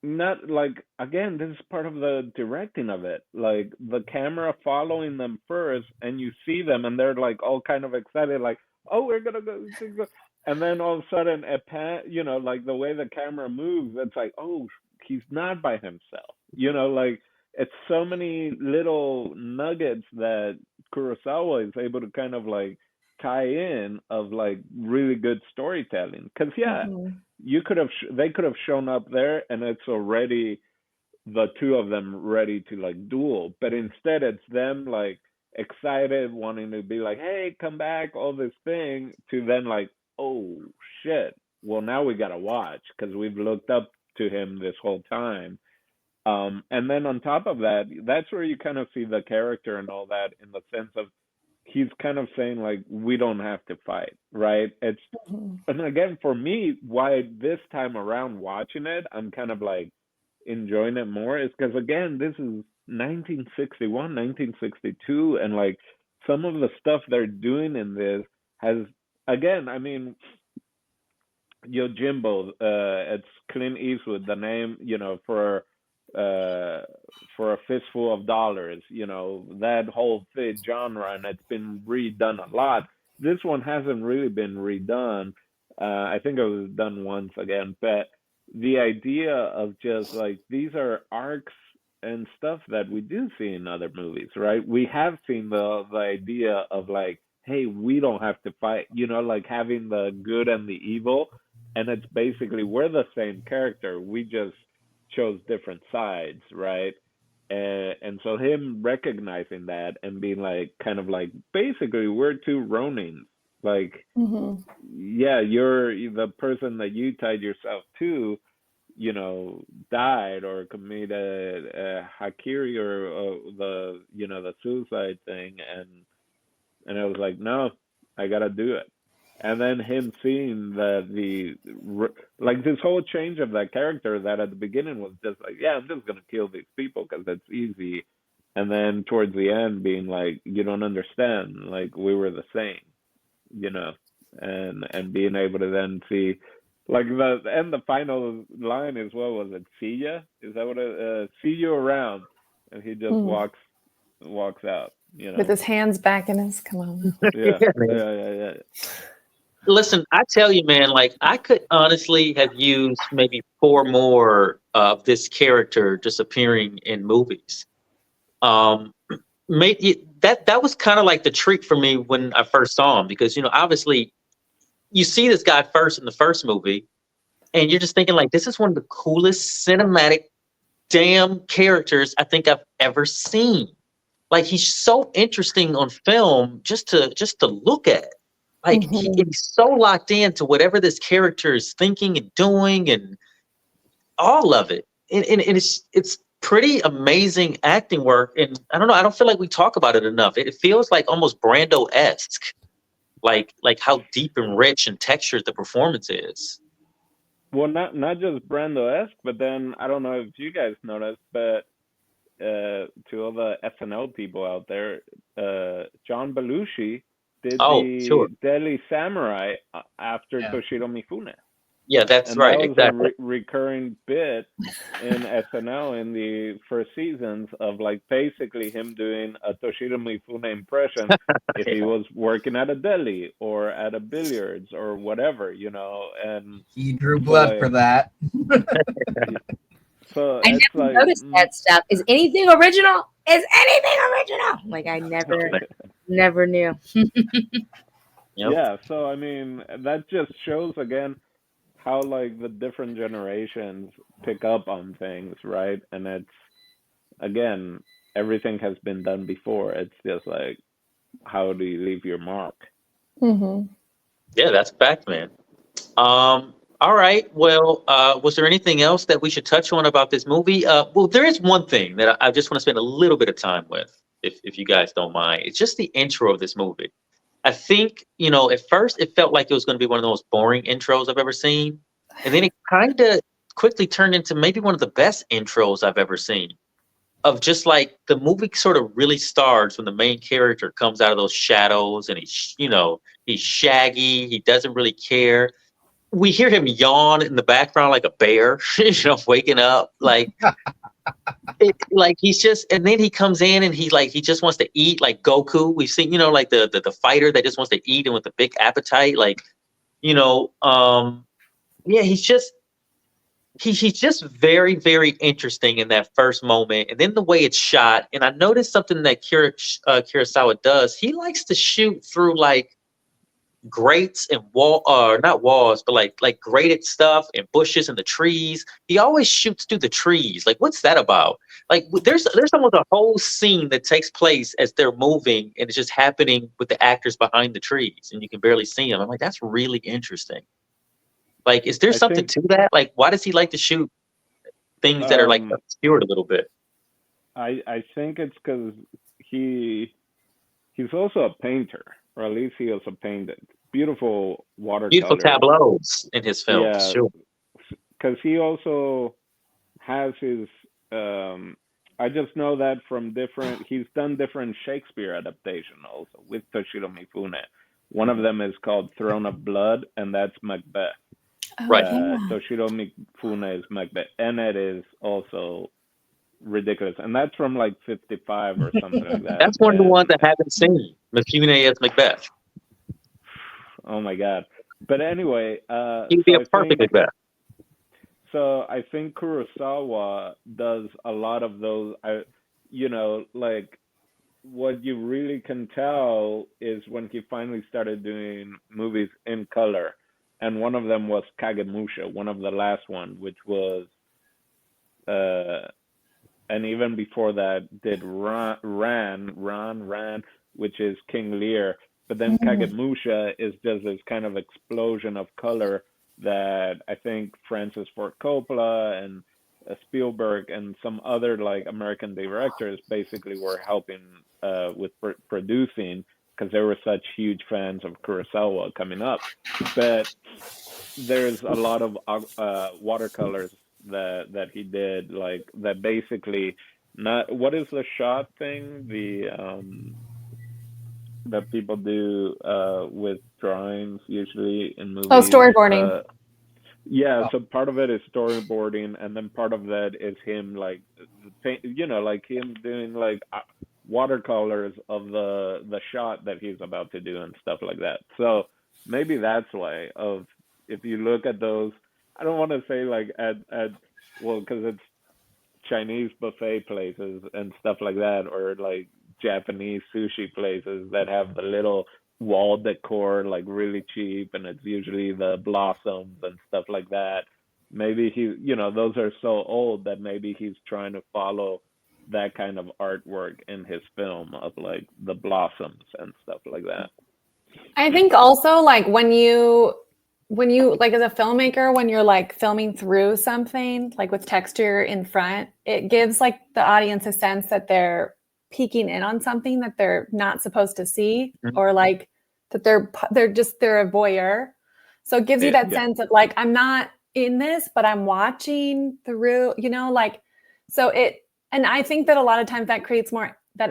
not like, again, this is part of the directing of it. Like the camera following them first, and you see them, and they're like all kind of excited, like, oh, we're gonna go, and then all of a sudden, like the way the camera moves, it's like, oh, he's not by himself. Like it's so many little nuggets that Kurosawa is able to kind of like tie in of like really good storytelling. Because Mhm. they could have shown up there and it's already the two of them ready to like duel, but instead it's them like excited, wanting to be like, hey, come back, all this thing, to then like, oh shit, well now we gotta watch because we've looked up to him this whole time. And then on top of that, that's where you kind of see the character and all that, in the sense of he's kind of saying like, we don't have to fight, right? Mhm. And again, for me, why this time around watching it, I'm kind of like enjoying it more, is because again, this is 1961, 1962, and like some of the stuff they're doing in this has, again, I mean, Yojimbo, it's Clint Eastwood, the name, for a fistful of dollars, that whole genre, and it's been redone a lot. This one hasn't really been redone. I think it was done once again, but the idea of just like, these are arcs and stuff that we do see in other movies, right? We have seen the idea of like, hey, we don't have to fight, like having the good and the evil, and it's basically we're the same character, we just chose different sides, right? And so him recognizing that and being like, kind of like, basically we're two ronins, like, Mhm. yeah, you're the person that you tied yourself to, died or committed hakiri, or the suicide thing, and I was like, no, I gotta do it. And then him seeing that like this whole change of that character, that at the beginning was just like, yeah, I'm just gonna kill these people because that's easy, and then towards the end being like, you don't understand, like we were the same, you know, and being able to then see, like the final line is, what was it? See ya? Is that what it? See you around, and he just Mhm. walks out. With his hands back in his, come on. Yeah, Yeah, man. yeah. Listen, I tell you, man, like I could honestly have used maybe 4 more of this character just appearing in movies. Um, that was kind of like the treat for me when I first saw him, because obviously you see this guy first in the first movie, and you're just thinking like, this is one of the coolest cinematic damn characters I think I've ever seen. Like he's so interesting on film just to look at. Like Mhm. he's so locked into whatever this character is thinking and doing, and all of it. And it's pretty amazing acting work. And I don't know, I don't feel like we talk about it enough. It feels like almost Brando-esque, like how deep and rich and textured the performance is. Well, not just Brando-esque, but then I don't know if you guys noticed, but to all the SNL people out there, John Belushi did Oh, the sure. Deadly Samurai after Yeah. Toshiro Mifune. Yeah, that's And that right. was Exactly. a recurring bit in SNL in the first seasons, of like basically him doing a Toshiro Mifune impression if he Yeah. was working at a deli or at a billiards or whatever, and He drew so blood for that. so I it's never like, noticed that stuff. Is anything original? Is anything original? Like I never knew. Yep. Yeah, so I mean, that just shows again how like the different generations pick up on things, right? And it's again, everything has been done before. It's just like, how do you leave your mark? Hmm. Yeah, that's a fact, man. All right. Well, was there anything else that we should touch on about this movie? Well, there is one thing that I just want to spend a little bit of time with, if you guys don't mind. It's just the intro of this movie. I think, at first it felt like it was going to be one of the most boring intros I've ever seen. And then it kind of quickly turned into maybe one of the best intros I've ever seen. Of just like the movie sort of really starts when the main character comes out of those shadows and he's shaggy, he doesn't really care. We hear him yawn in the background like a bear, waking up like he's just, and then he comes in and he just wants to eat like Goku. We've seen, like the fighter that just wants to eat and with a big appetite, you know, um, yeah, he's just very, very interesting in that first moment, and then the way it's shot. And I noticed something that Kurosawa does. He likes to shoot through like grates and not walls, but like grated stuff and bushes and the trees. He always shoots through the trees. Like, what's that about? Like, there's almost a whole scene that takes place as they're moving, and it's just happening with the actors behind the trees, and you can barely see them. I'm like, that's really interesting. Like, is there I something think to that? Like, why does he like to shoot things that are like um obscured a little bit? I think it's because he he's also a painter, or at least he also painted beautiful Beautiful watercolors. tableaus in his films, Yeah, sure. because he also has his I just know that from different he's done different Shakespeare adaptation also with Toshiro Mifune. One of Mhm. them is called Throne of Blood, and that's Macbeth. Oh Right. yeah. Toshiro Mifune is Macbeth, and it is also ridiculous, and that's from like 55 or something like that. That's one of the ones And I haven't seen. Mifune as Macbeth. oh my god. But anyway, He'd be a perfect Macbeth. so I think Kurosawa does a lot of those. Like what you really can tell is when he finally started doing movies in color, and one of them was Kagemusha, one of the last one, which was, uh, and even before that did Ran, which is King Lear. But then Mhm. Kagemusha is just this kind of explosion of color that I think Francis Ford Coppola and Spielberg and some other like American directors basically were helping with producing, because they were such huge fans of Kurosawa coming up. But there's a lot of watercolors that he did, like that basically, not what is the shot thing, the that people do with drawings usually in Oh, movies. storyboarding. Yeah, so part of it is storyboarding, and then part of that is him like paint, like him doing like watercolors of the shot that he's about to do and stuff like that. So maybe that's why. Of if you look at those, I don't want to say like at well, because it's Chinese buffet places and stuff like that, or like Japanese sushi places that have the little wall decor, like really cheap, and it's usually the blossoms and stuff like that. Maybe those are so old that maybe he's trying to follow that kind of artwork in his film of like the blossoms and stuff like that. I think also like when you like as a filmmaker, when you're like filming through something like with texture in front, it gives like the audience a sense that they're peeking in on something that they're not supposed to see, Mhm. or like that they're a voyeur. So it gives you Yeah, that yeah, sense of like I'm not in this, but I'm watching through, like so it and I think that a lot of times that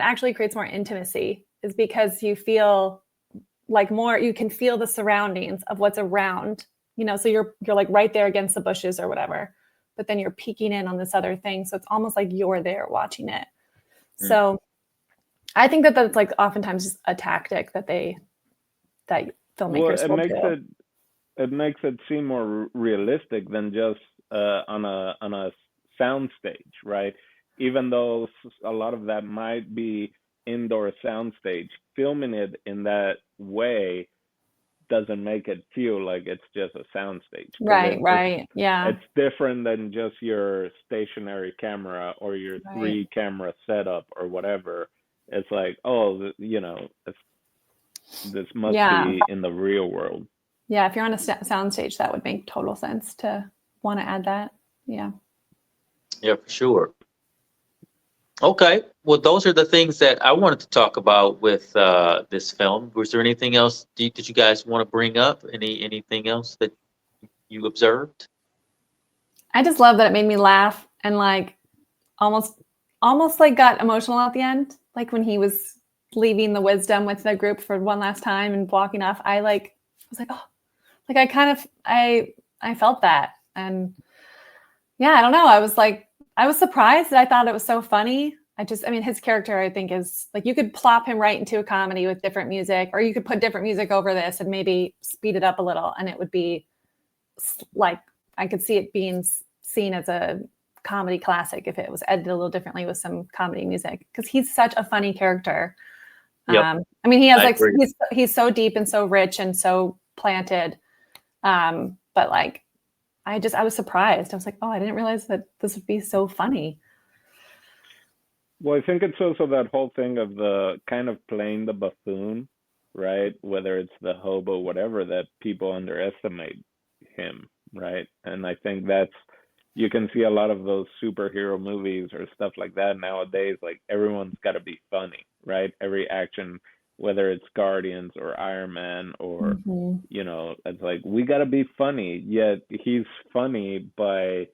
actually creates more intimacy is because you feel like more you can feel the surroundings of what's around, so you're like right there against the bushes or whatever, but then you're peeking in on this other thing, so it's almost like you're there watching it. Mm. So I think that that's like oftentimes just a tactic that well, filmmakers will do. it makes it seem more realistic than just on a sound stage, right? Even though a lot of that might be indoor soundstage, filming it in that way doesn't make it feel like it's just a soundstage. Right. Yeah. It's different than just your stationary camera or your Right. 3-camera setup or whatever. It's like, oh, this must be in the real world. Yeah, if you're on a soundstage, that would make total sense to want to add that. Yeah. Yeah, for sure. Okay, well, those are the things that I wanted to talk about with this film. Was there anything else? Did you guys want to bring up? Anything else that you observed? I just love that it made me laugh and like almost like got emotional at the end, like when he was leaving the wisdom with the group for one last time and walking off. I was like, oh, like I kind of I felt that. And yeah, I don't know. I was surprised. I thought it was so funny. I mean, his character, I think, is like, you could plop him right into a comedy with different music, or you could put different music over this and maybe speed it up a little, and it would be like, I could see it being seen as a comedy classic if it was edited a little differently with some comedy music, because he's such a funny character. Yep. I mean, he has he's so deep and so rich and so planted. But like, I was surprised. I was like, oh, I didn't realize that this would be so funny. Well, I think it's also that whole thing of the kind of playing the buffoon, right? Whether it's the hobo, whatever, that people underestimate him, right? And I think you can see a lot of those superhero movies or stuff like that nowadays. Like, everyone's got to be funny, right? Every action, whether it's Guardians or Iron Man or, it's like, we got to be funny. Yet he's funny by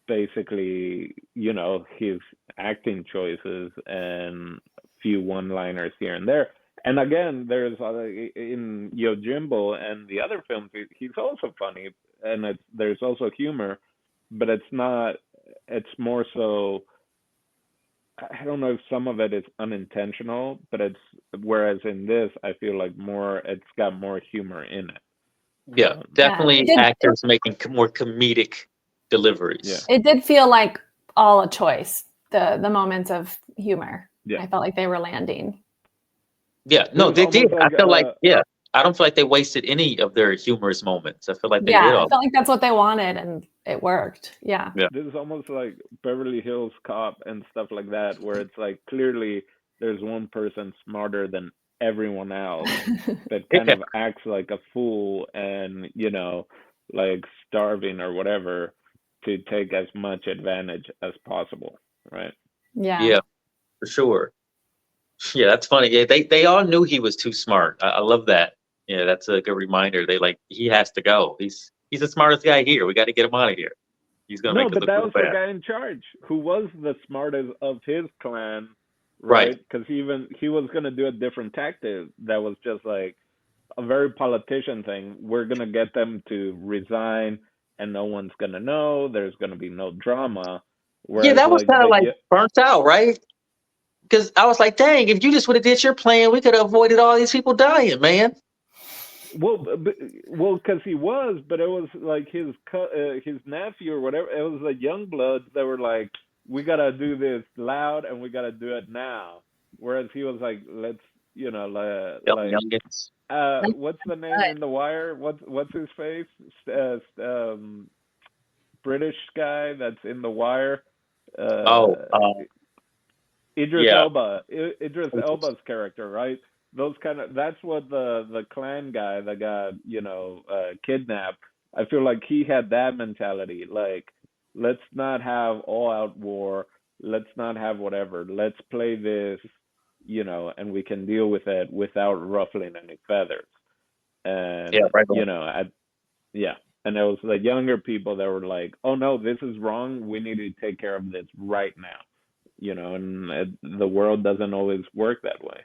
basically, his acting choices and few one-liners here and there. And again, there's in Yojimbo and the other films, he's also funny, and there's also humor, but it's more so, I don't know if some of it is unintentional, but whereas in this, I feel like it's got more humor in it. Yeah, definitely actors making more comedic deliveries. Yeah. It did feel like all a choice, the moments of humor. Yeah. I felt like they were landing. Yeah, no, they did. I feel like, I don't feel like they wasted any of their humorous moments. I feel like they did all. I felt like that's what they wanted, and it worked. Yeah. This is almost like Beverly Hills Cop and stuff like that, where it's like, clearly there's one person smarter than everyone else that kind of acts like a fool and, like starving or whatever to take as much advantage as possible, right? Yeah, for sure. Yeah, that's funny. Yeah, they all knew he was too smart. I love that. Yeah, that's a good reminder. He has to go. He's the smartest guy here. We got to get him out of here. He's gonna make us look that real was bad. The guy in charge who was the smartest of his clan, right? Because he was gonna do a different tactic that was just like a very politician thing. We're gonna get them to resign, and no one's gonna know. There's gonna be no drama. Whereas, that was kind of burnt out, right? Because I was like, dang, if you just would have did your plan, we could have avoided all these people dying, man. Well, because he was, but it was like his nephew or whatever. It was the young bloods that were like, we gotta do this loud and we gotta do it now. Whereas he was like, let's, youngins. What's the name in The Wire? What's his face? British guy that's in The Wire. Idris Elba. Idris Elba's character, right? That's what the clan guy that got, kidnapped. I feel like he had that mentality. Like, let's not have all out war. Let's not have whatever. Let's play this, and we can deal with it without ruffling any feathers. And, and it was the younger people that were like, oh no, this is wrong. We need to take care of this right now. And the world doesn't always work that way.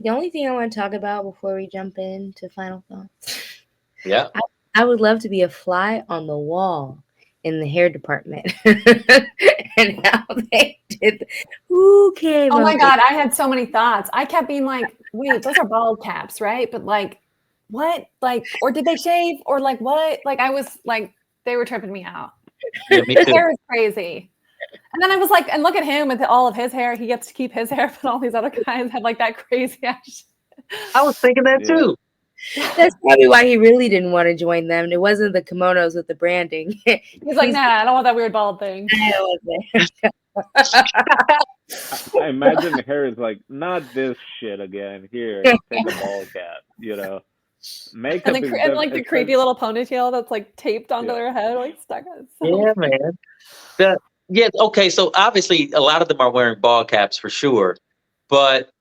The only thing I want to talk about before we jump into final thoughts. Yeah. I would love to be a fly on the wall in the hair department. And how they did. Who came? Oh my God, I had so many thoughts. I kept being like, wait, those are bald caps, right? But like, what? Like, or did they shave? Or like, what? Like, I was like, they were tripping me out. Yeah, me His too. hair is crazy. And then I was like, and look at him with all of his hair. He gets to keep his hair, but all these other guys have like that crazy ass shit. I was thinking that too. That's probably why he really didn't want to join them. It wasn't the kimonos with the branding. He's like, nah, I don't want that weird bald thing. I imagine Harry's like, not this shit again. Here, take a ball cap. Makeup And is then like the creepy little ponytail that's like taped onto their head, like stuck on. Yeah, man. Okay. So obviously, a lot of them are wearing ball caps for sure, but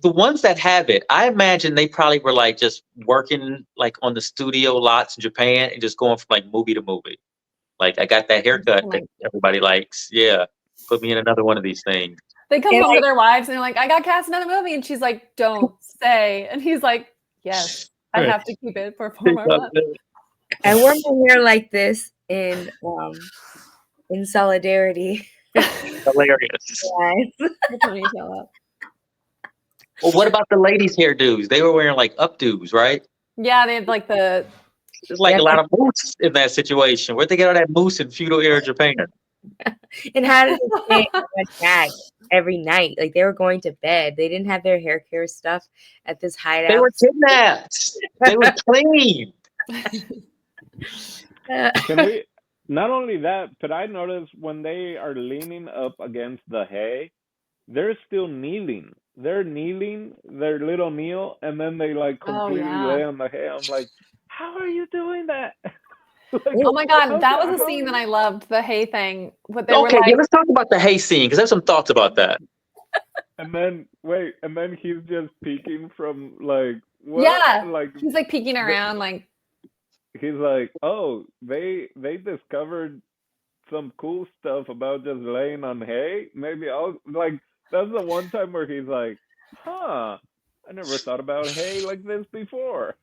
the ones that have it, I imagine they probably were like just working like on the studio lots in Japan and just going from like movie to movie. Like, I got that haircut that everybody likes. Yeah, put me in another one of these things. They come home to their wives and they're like, I got cast in another movie, and she's like, don't say. And he's like, yes, I have to keep it for 4 more months. I wore my hair like this in solidarity. Hilarious. Yes. Well, what about the ladies' hairdos? They were wearing like updos, right? Yeah, they had like the. There's like a lot of moose in that situation. Where'd they get all that moose in feudal era Japan? And how did they went back every night? Like, they were going to bed. They didn't have their hair care stuff at this hideout. They were kidnapped. They were clean. Can we? Not only that, but I noticed when they are leaning up against the hay, they're still kneeling. They're kneeling, their little kneel, and then they like completely lay on the hay. I'm like, how are you doing that? Like, oh my God, that was a scene that I loved, the hay thing. But Okay, let's talk about the hay scene, because I have some thoughts about that. And then he's just peeking from like what? Yeah, like he's like peeking around, like he's like, oh, they discovered some cool stuff about just laying on hay. Maybe I'll like. That's the one time where he's like, huh, I never thought about hay like this before.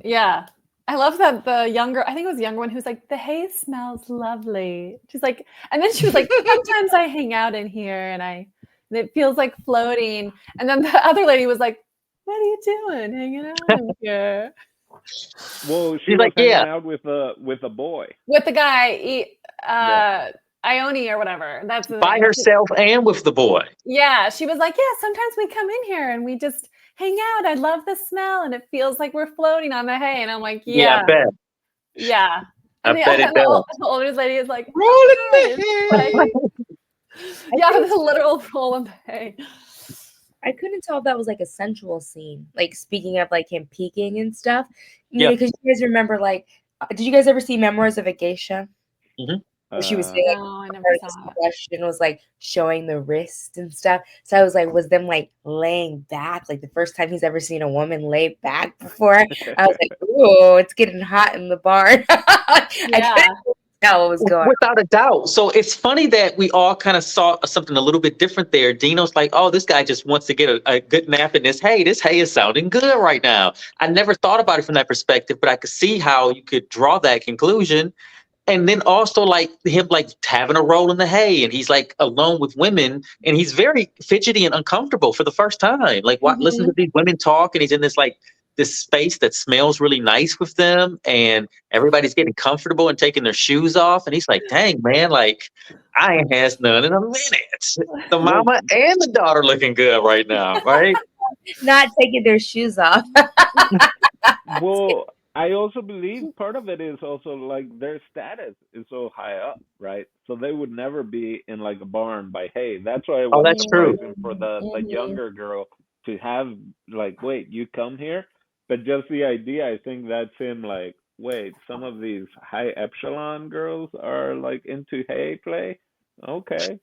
Yeah. I love that the younger, I think it was the younger one who's like, the hay smells lovely. She's like, and then she was like, sometimes I hang out in here and it feels like floating. And then the other lady was like, what are you doing hanging out in here? Well, she's like, hanging out with a boy. With the guy, Ione or whatever. That's by herself and with the boy. Yeah, she was like, yeah, sometimes we come in here and we just hang out. I love the smell and it feels like we're floating on the hay. And I'm like, yeah. I bet. Yeah. I bet it does. The older lady is like, rolling the hay. Yeah, the literal roll in the hay. I couldn't tell if that was like a sensual scene. Like, speaking of like him peeking and stuff. Yeah. Because you guys remember, like, did you guys ever see Memoirs of a Geisha? Mm-hmm. She was saying, no, I never saw it. Question was like showing the wrist and stuff. So I was like, was them like laying back? Like the first time he's ever seen a woman lay back before. I was like, ooh, it's getting hot in the barn. I couldn't tell what was going on. Without a doubt. So it's funny that we all kind of saw something a little bit different there. Dino's like, oh, this guy just wants to get a good nap in this hay. This hay is sounding good right now. I never thought about it from that perspective, but I could see how you could draw that conclusion. And then also like him like having a role in the hay, and he's like alone with women, and he's very fidgety and uncomfortable for the first time. Like, listen to these women talk, and he's in this space that smells really nice with them, and everybody's getting comfortable and taking their shoes off, and he's like, dang man, like I ain't had none in a minute. The mama and the daughter looking good right now, right? Not taking their shoes off. Well, I also believe part of it is also like their status is so high up, right? So they would never be in like a barn by hay. That's why it was that's true. for the younger girl to have like, wait, you come here? But just the idea, I think that's him like, wait, some of these high echelon girls are like into hay play? Okay.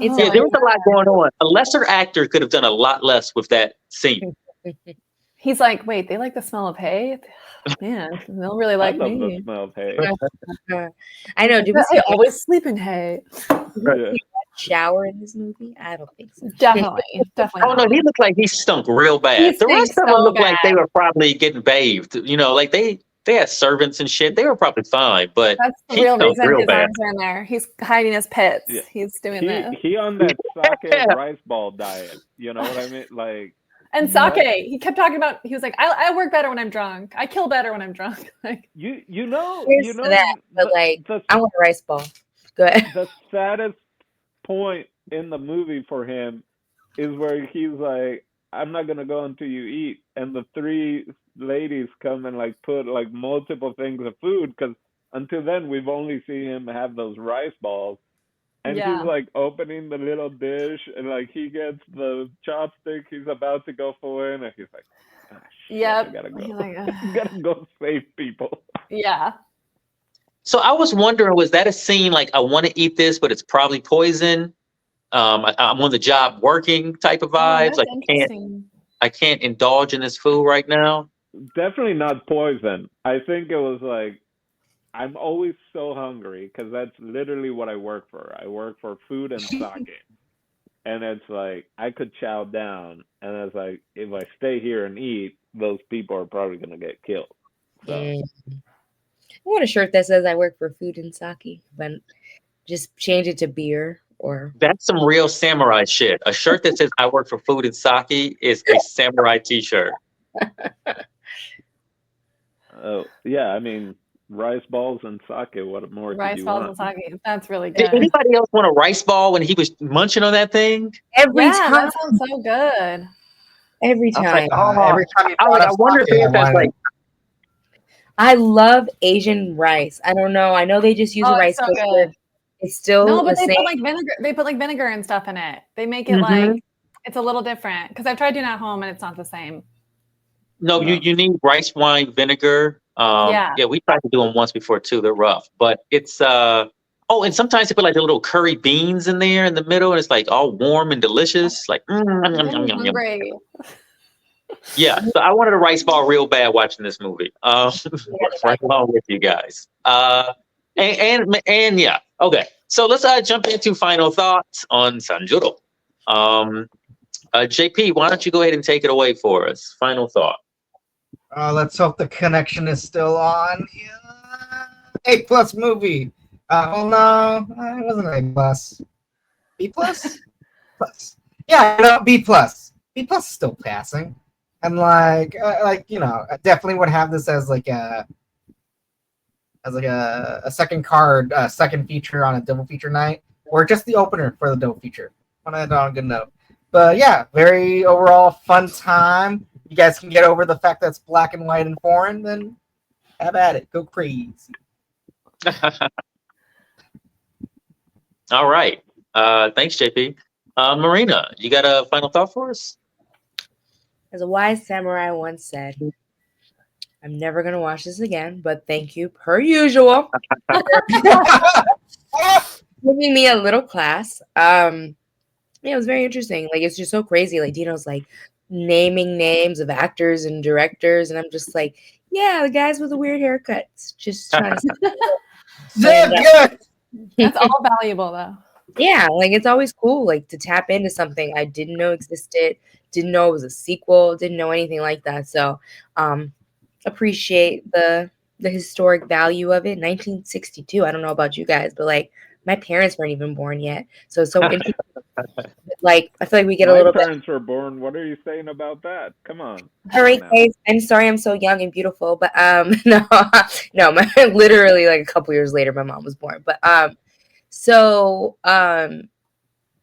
Yeah, there was a lot going on. A lesser actor could have done a lot less with that scene. He's like, wait, they like the smell of hay? Man, they'll really like I love me. the smell of hay. I know. Do we see always sleep in hay? Yeah. shower in this movie? I don't think so. Definitely. Oh no, he looked like he stunk real bad. The rest of them looked like they were probably getting bathed. You know, like they had servants and shit. They were probably fine, but that's the he real stunk reason real his bad. arms are in there. He's hiding his pits. Yeah. He's doing that. He on that sake rice ball diet. You know what I mean? Like. And sake, he kept talking about. He was like, "I work better when I'm drunk. I kill better when I'm drunk." Like you know that, but like I want a rice ball. Good. The saddest point in the movie for him is where he's like, I'm not gonna go until you eat, and the three ladies come and like put like multiple things of food because until then we've only seen him have those rice balls, and he's Yeah. like opening the little dish and like he gets the chopstick he's about to go for it, and he's like, ah, shit, I Yep. gotta go, He's like, gotta go save people. yeah. So I was wondering, was that a scene like I want to eat this, but it's probably poison? I'm on the job working type of Oh, vibes. that's Like interesting. I can't indulge in this food right now. Definitely not poison. I think it was like, I'm always so hungry because that's literally what I work for. I work for food and sake. And it's like, I could chow down. And it's like, if I stay here and eat, those people are probably going to get killed. So, Mm. I want a shirt that says I work for food and sake, but just change it to beer or That's some real samurai shit. A shirt that says I work for food and sake is a samurai t-shirt. yeah, I mean, rice balls and sake, what more could Rice you balls want? and sake. That's really Did good. anybody else want a rice ball when he was munching on that thing? every Yeah, time. that sounds so good. Every I was like, time. oh, Every time you I was brought like, I up wonder if sake, I there's wanted like, I love Asian rice. I don't know. I know they just use Oh, a it's rice so cooker. good. It's still No, the but they same. put like vinegar. They put like vinegar and stuff in it. They make it Mhm. like it's a little different because I've tried doing it at home and it's not the same. no, No. you need rice wine vinegar. Yeah. Yeah, we tried to do them once before too. They're rough, but it's oh, and sometimes they put like the little curry beans in there in the middle, and it's like all warm and delicious. Like, yum, yum, I'm yum, yum. hungry. Yeah. So I wanted a rice ball real bad watching this movie. Right along with you guys. And yeah. Okay. So let's jump into final thoughts on Sanjuro. JP, why don't you go ahead and take it away for us? Final thought. Let's hope the connection is still on. Yeah. A+ movie. Well, no, it wasn't A+. B+? Plus. Yeah, B+. B+ is still passing. And like you know, I definitely would have this as like a second card, second feature on a double feature night, or just the opener for the double feature. On a good note. But yeah, very overall fun time. You guys can get over the fact that it's black and white and foreign, then have at it. Go crazy. All right. Thanks, JP. Marina, you got a final thought for us? As a wise samurai once said, I'm never going to watch this again, but thank you, per usual, giving me a little class. Yeah, it was very interesting. Like, it's just so crazy. Like, Dino's like naming names of actors and directors, and I'm just like, yeah, the guys with the weird haircuts. Just trying to. Good. That's all valuable though. Yeah, like it's always cool, like to tap into something I didn't know existed, didn't know it was a sequel, didn't know anything like that. So, appreciate the historic value of it. 1962. I don't know about you guys, but like my parents weren't even born yet, so it's so interesting. Like I feel like we get a My little bit. parents were born. What are you saying about that? Come on. All right, guys. I'm sorry I'm so young and beautiful, but no, no, literally like a couple years later, my mom was born. But so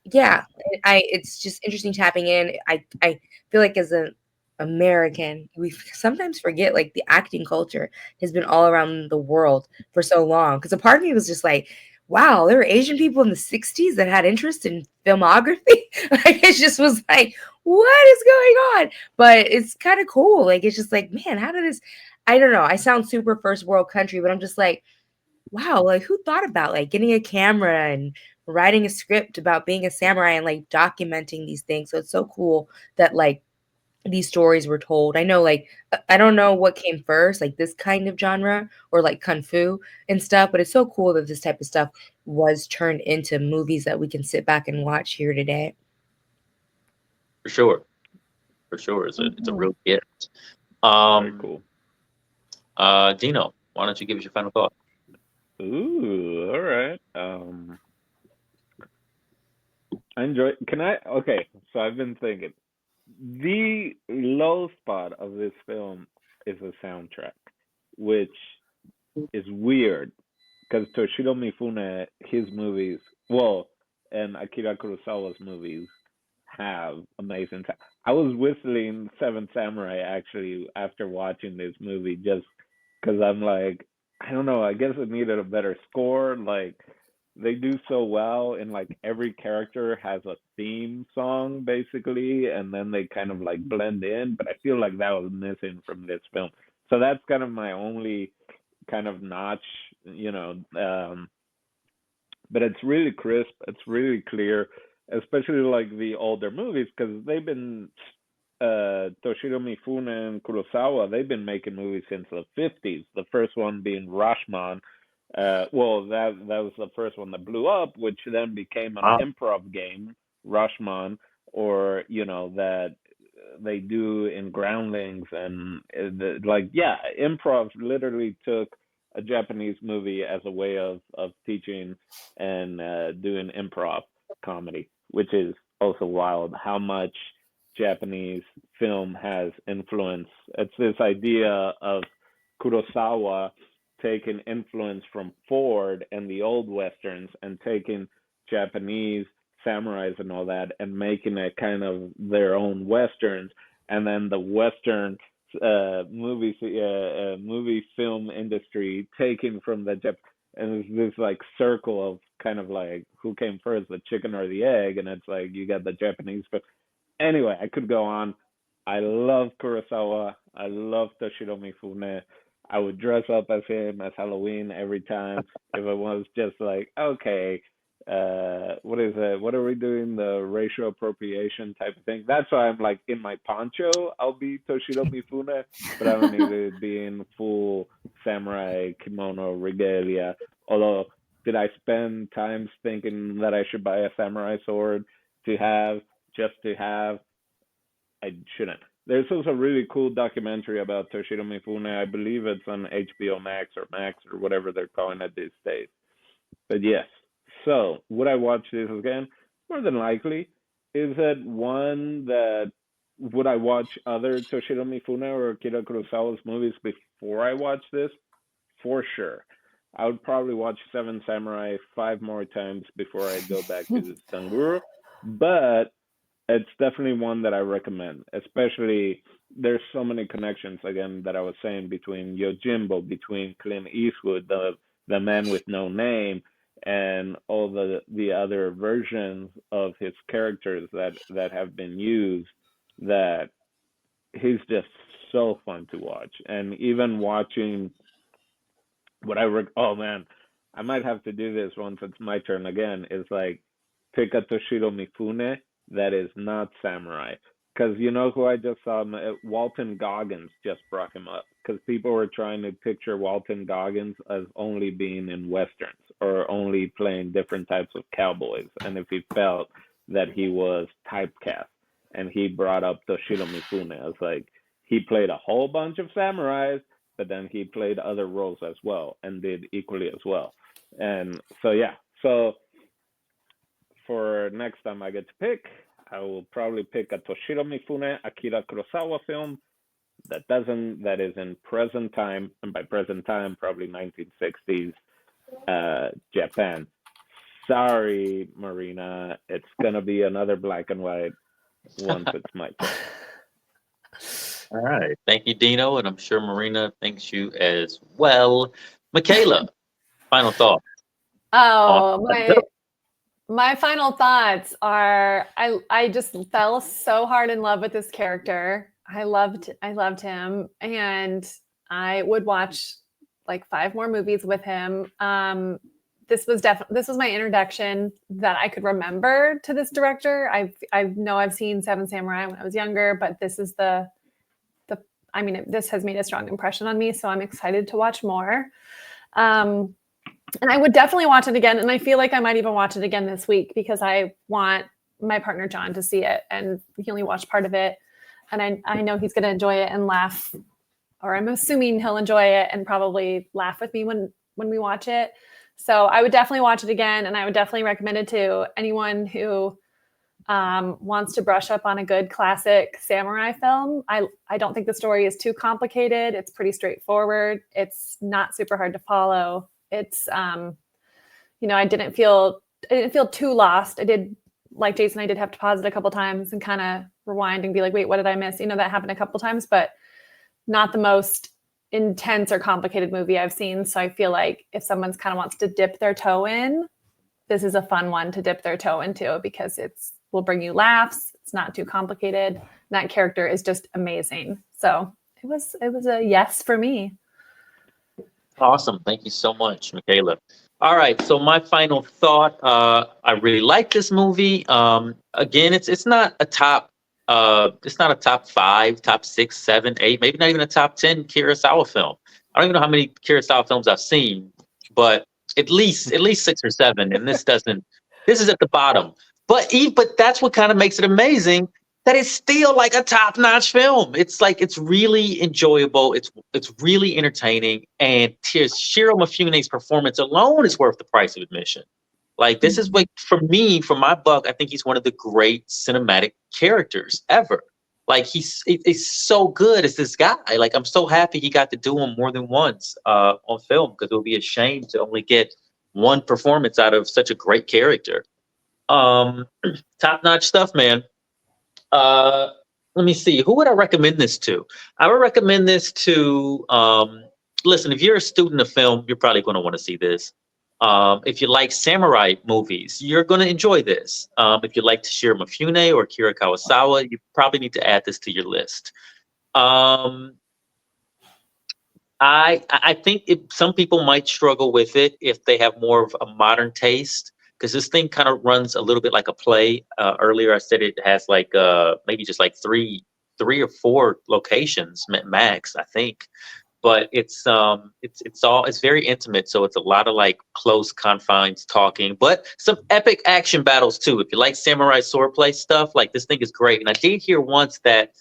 yeah, it's just interesting tapping in. I feel like as an American, we sometimes forget like the acting culture has been all around the world for so long. Because a part of me was just like, wow, there were Asian people in the 60s that had interest in filmography. Like it just was like, what is going on? But it's kind of cool. Like it's just like, man, how did this? I don't know. I sound super first world country, but I'm just like, wow, like who thought about like getting a camera and writing a script about being a samurai and like documenting these things? So it's so cool that like these stories were told. I know like I don't know what came first, like this kind of genre or like kung fu and stuff, but it's so cool that this type of stuff was turned into movies that we can sit back and watch here today. For sure. For sure. It's a real gift. Very cool. Dino, why don't you give us your final thought? Ooh, all right. I enjoy. Okay, so I've been thinking. The low spot of this film is the soundtrack, which is weird because Toshiro Mifune, his movies, well, and Akira Kurosawa's movies have amazing. I was whistling Seven Samurai actually after watching this movie just because I'm like, I don't know. I guess it needed a better score. Like they do so well, and like every character has a theme song basically, and then they kind of like blend in. But I feel like that was missing from this film. So that's kind of my only kind of notch, you know. But it's really crisp. It's really clear, especially like the older movies because they've been Toshiro Mifune and Kurosawa. They've been making movies since the 50s. The first one being Rashomon. Well, that was the first one that blew up, which then became an Wow. improv game, Rashomon, or you know that they do in Groundlings and like yeah, improv literally took a Japanese movie as a way of teaching and doing improv comedy, which is also wild how much Japanese film has influence. It's this idea of Kurosawa taking influence from Ford and the old westerns and taking Japanese samurais and all that and making it kind of their own westerns, and then the western movie film industry taking from the and it's this like circle of kind of like who came first, the chicken or the egg, and it's like you got the Japanese. But anyway, I could go on. I love Kurosawa. I love Toshiro Mifune. I would dress up as him as Halloween every time if it was just like, okay, what is it? What are we doing? The racial appropriation type of thing. That's why I'm like in my poncho, I'll be Toshiro Mifune, but I don't need to be in full samurai kimono regalia. Although, did I spend times thinking that I should buy a samurai sword just to have? I shouldn't. There's also a really cool documentary about Toshiro Mifune. I believe it's on HBO Max or whatever they're calling it these days. But yes. So, would I watch this again? More than likely. Is it one that would I watch other Toshiro Mifune or Akira Kurosawa's movies before I watch this? For sure. I would probably watch Seven Samurai 5 more times before I go back to Sanjuro. But it's definitely one that I recommend. Especially, there's so many connections again that I was saying between Yojimbo, between Clint Eastwood, the man with no name, and all the other versions of his characters that have been used. That he's just so fun to watch, and even watching oh man, I might have to do this once it's my turn again. Is like pick a Toshiro Mifune that is not samurai. Because you know who I just saw? Walton Goggins just brought him up. Because people were trying to picture Walton Goggins as only being in westerns or only playing different types of cowboys. And if he felt that he was typecast. And he brought up Toshiro Mifune as like, he played a whole bunch of samurais, but then he played other roles as well and did equally as well. And so, yeah. So for next time I get to pick, I will probably pick a Toshiro Mifune Akira Kurosawa film that is in present time, and by present time probably 1960s Japan. Sorry, Marina, it's gonna be another black and white once it's my turn. All right. Thank you, Dino, and I'm sure Marina thanks you as well. Michaela, final thought. Oh, my final thoughts are I just fell so hard in love with this character. I loved him, and I would watch like 5 more movies with him. This was my introduction that I could remember to this director. I know I've seen Seven Samurai when I was younger, but this is this has made a strong impression on me, so I'm excited to watch more. And I would definitely watch it again. And I feel like I might even watch it again this week because I want my partner, John, to see it. And he only watched part of it. And I know he's going to enjoy it and laugh, or I'm assuming he'll enjoy it and probably laugh with me when we watch it. So I would definitely watch it again. And I would definitely recommend it to anyone who wants to brush up on a good classic samurai film. I don't think the story is too complicated. It's pretty straightforward. It's not super hard to follow. It's, I didn't feel didn't feel too lost. I did, like Jason, I did have to pause it a couple times and kind of rewind and be like, wait, what did I miss? You know, that happened a couple times, but not the most intense or complicated movie I've seen. So I feel like if someone's kind of wants to dip their toe in, this is a fun one to dip their toe into because will bring you laughs. It's not too complicated. And that character is just amazing. So it was a yes for me. Awesome. Thank you so much, Michaela. All right. So my final thought, I really like this movie. Again, it's not a top 5, top 6, 7, 8, maybe not even a top 10 Kurosawa film. I don't even know how many Kurosawa films I've seen, but at least 6 or 7. And this is at the bottom. But that's what kind of makes it amazing, that it's still like a top-notch film. It's like, it's really enjoyable. It's really entertaining. And Toshiro Mifune's performance alone is worth the price of admission. Like, this is what, for my buck, I think he's one of the great cinematic characters ever. Like, he's so good as this guy. Like, I'm so happy he got to do him more than once on film, because it would be a shame to only get one performance out of such a great character. Top-notch stuff, man. Let me see. Who would I recommend this to? I would recommend this to, listen, if you're a student of film, you're probably going to want to see this. If you like samurai movies, you're going to enjoy this. If you like Toshiro Mifune or Akira Kurosawa, you probably need to add this to your list. I think some people might struggle with it if they have more of a modern taste, because this thing kind of runs a little bit like a play. Earlier, I said it has like maybe just like three or four locations max, I think. But it's very intimate, so it's a lot of like close confines talking, but some epic action battles too. If you like samurai swordplay stuff, like, this thing is great. And I did hear once that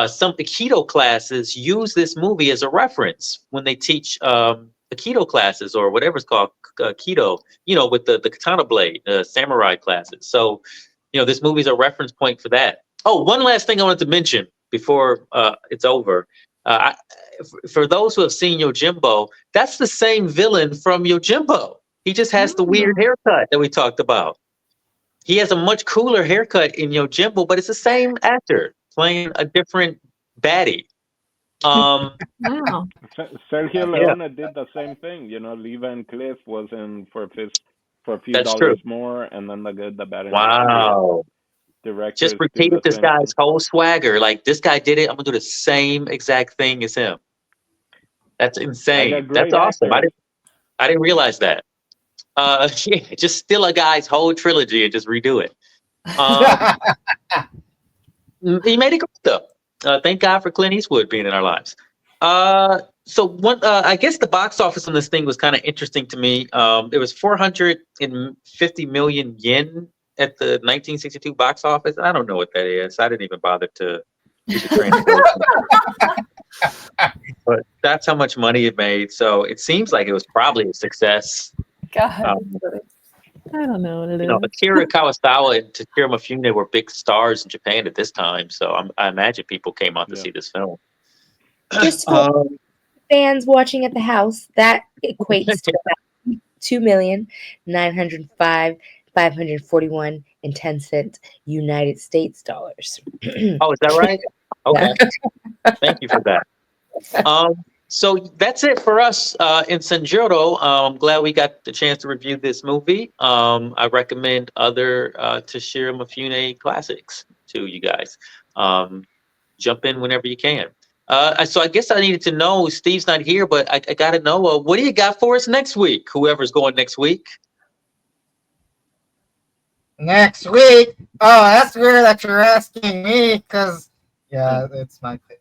some Aikido classes use this movie as a reference when they teach Aikido classes, or whatever's called Aikido, with the katana blade, samurai classes. So, this movie's a reference point for that. Oh, one last thing I wanted to mention before it's over. For those who have seen Yojimbo, that's the same villain from Yojimbo. He just has the weird haircut that we talked about. He has a much cooler haircut in Yojimbo, but it's the same actor playing a different baddie. Wow. Sergio Leone did the same thing. Lee Van Cleef was in for a few That's dollars true. more, and then the Good, the Bad, and Wow. Directors Just repeated this guy's whole swagger. Like, this guy did it, I'm gonna do the same exact thing as him. That's insane. That's awesome. I didn't realize that. Just steal a guy's whole trilogy and just redo it. He made it great though. Thank God for Clint Eastwood being in our lives. So I guess the box office on this thing was kind of interesting to me. It was 450 million yen at the 1962 box office. I don't know what that is. I didn't even bother to do the translation. But that's how much money it made. So it seems like it was probably a success. God. I don't know what it is. Akira Kurosawa and Toshiro Mifune were big stars in Japan at this time. So I imagine people came out to see this film. Just for fans watching at the house, that equates to about 2,905,541.10 United States dollars. Oh, is that right? Okay. Thank you for that. So that's it for us in Sanjuro. I'm glad we got the chance to review this movie. I recommend other Toshiro Mifune classics to you guys. Jump in whenever you can. So I guess I needed to know, Steve's not here, but I got to know, what do you got for us next week? Whoever's going next week. Next week? Oh, that's weird that you're asking me, because, yeah, it's my pick.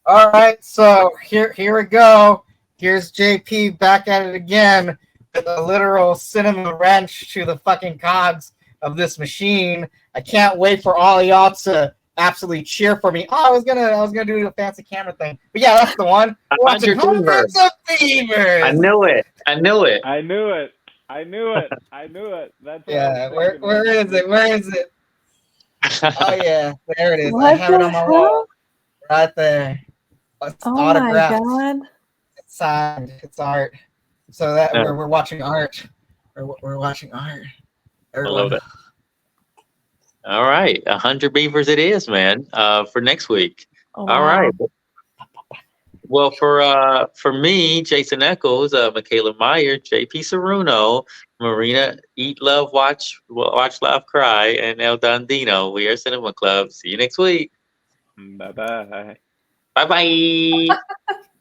All right, so here we go. Here's JP back at it again with a literal cinema wrench to the fucking cogs of this machine. I can't wait for all of y'all to absolutely cheer for me. Oh, I was gonna do the fancy camera thing, but yeah, that's the one. Watching Hundreds of Thievers. I knew it. That's where is it? Oh yeah, there it is. What I have it the on my hell? wall, right there. It's autographed. My God. It's signed. It's art. So that we're watching art. We're watching art. I love Everyone. that. All right, 100 Beavers it is, man. For next week. Oh, All wow. right. Well, for me, Jason Eccles, Michaela Meyer, JP Saruno, Marina, Eat, Love, Watch, Laugh, Cry, and El Dandino. We are Cinema Club. See you next week. Bye bye. Bye bye.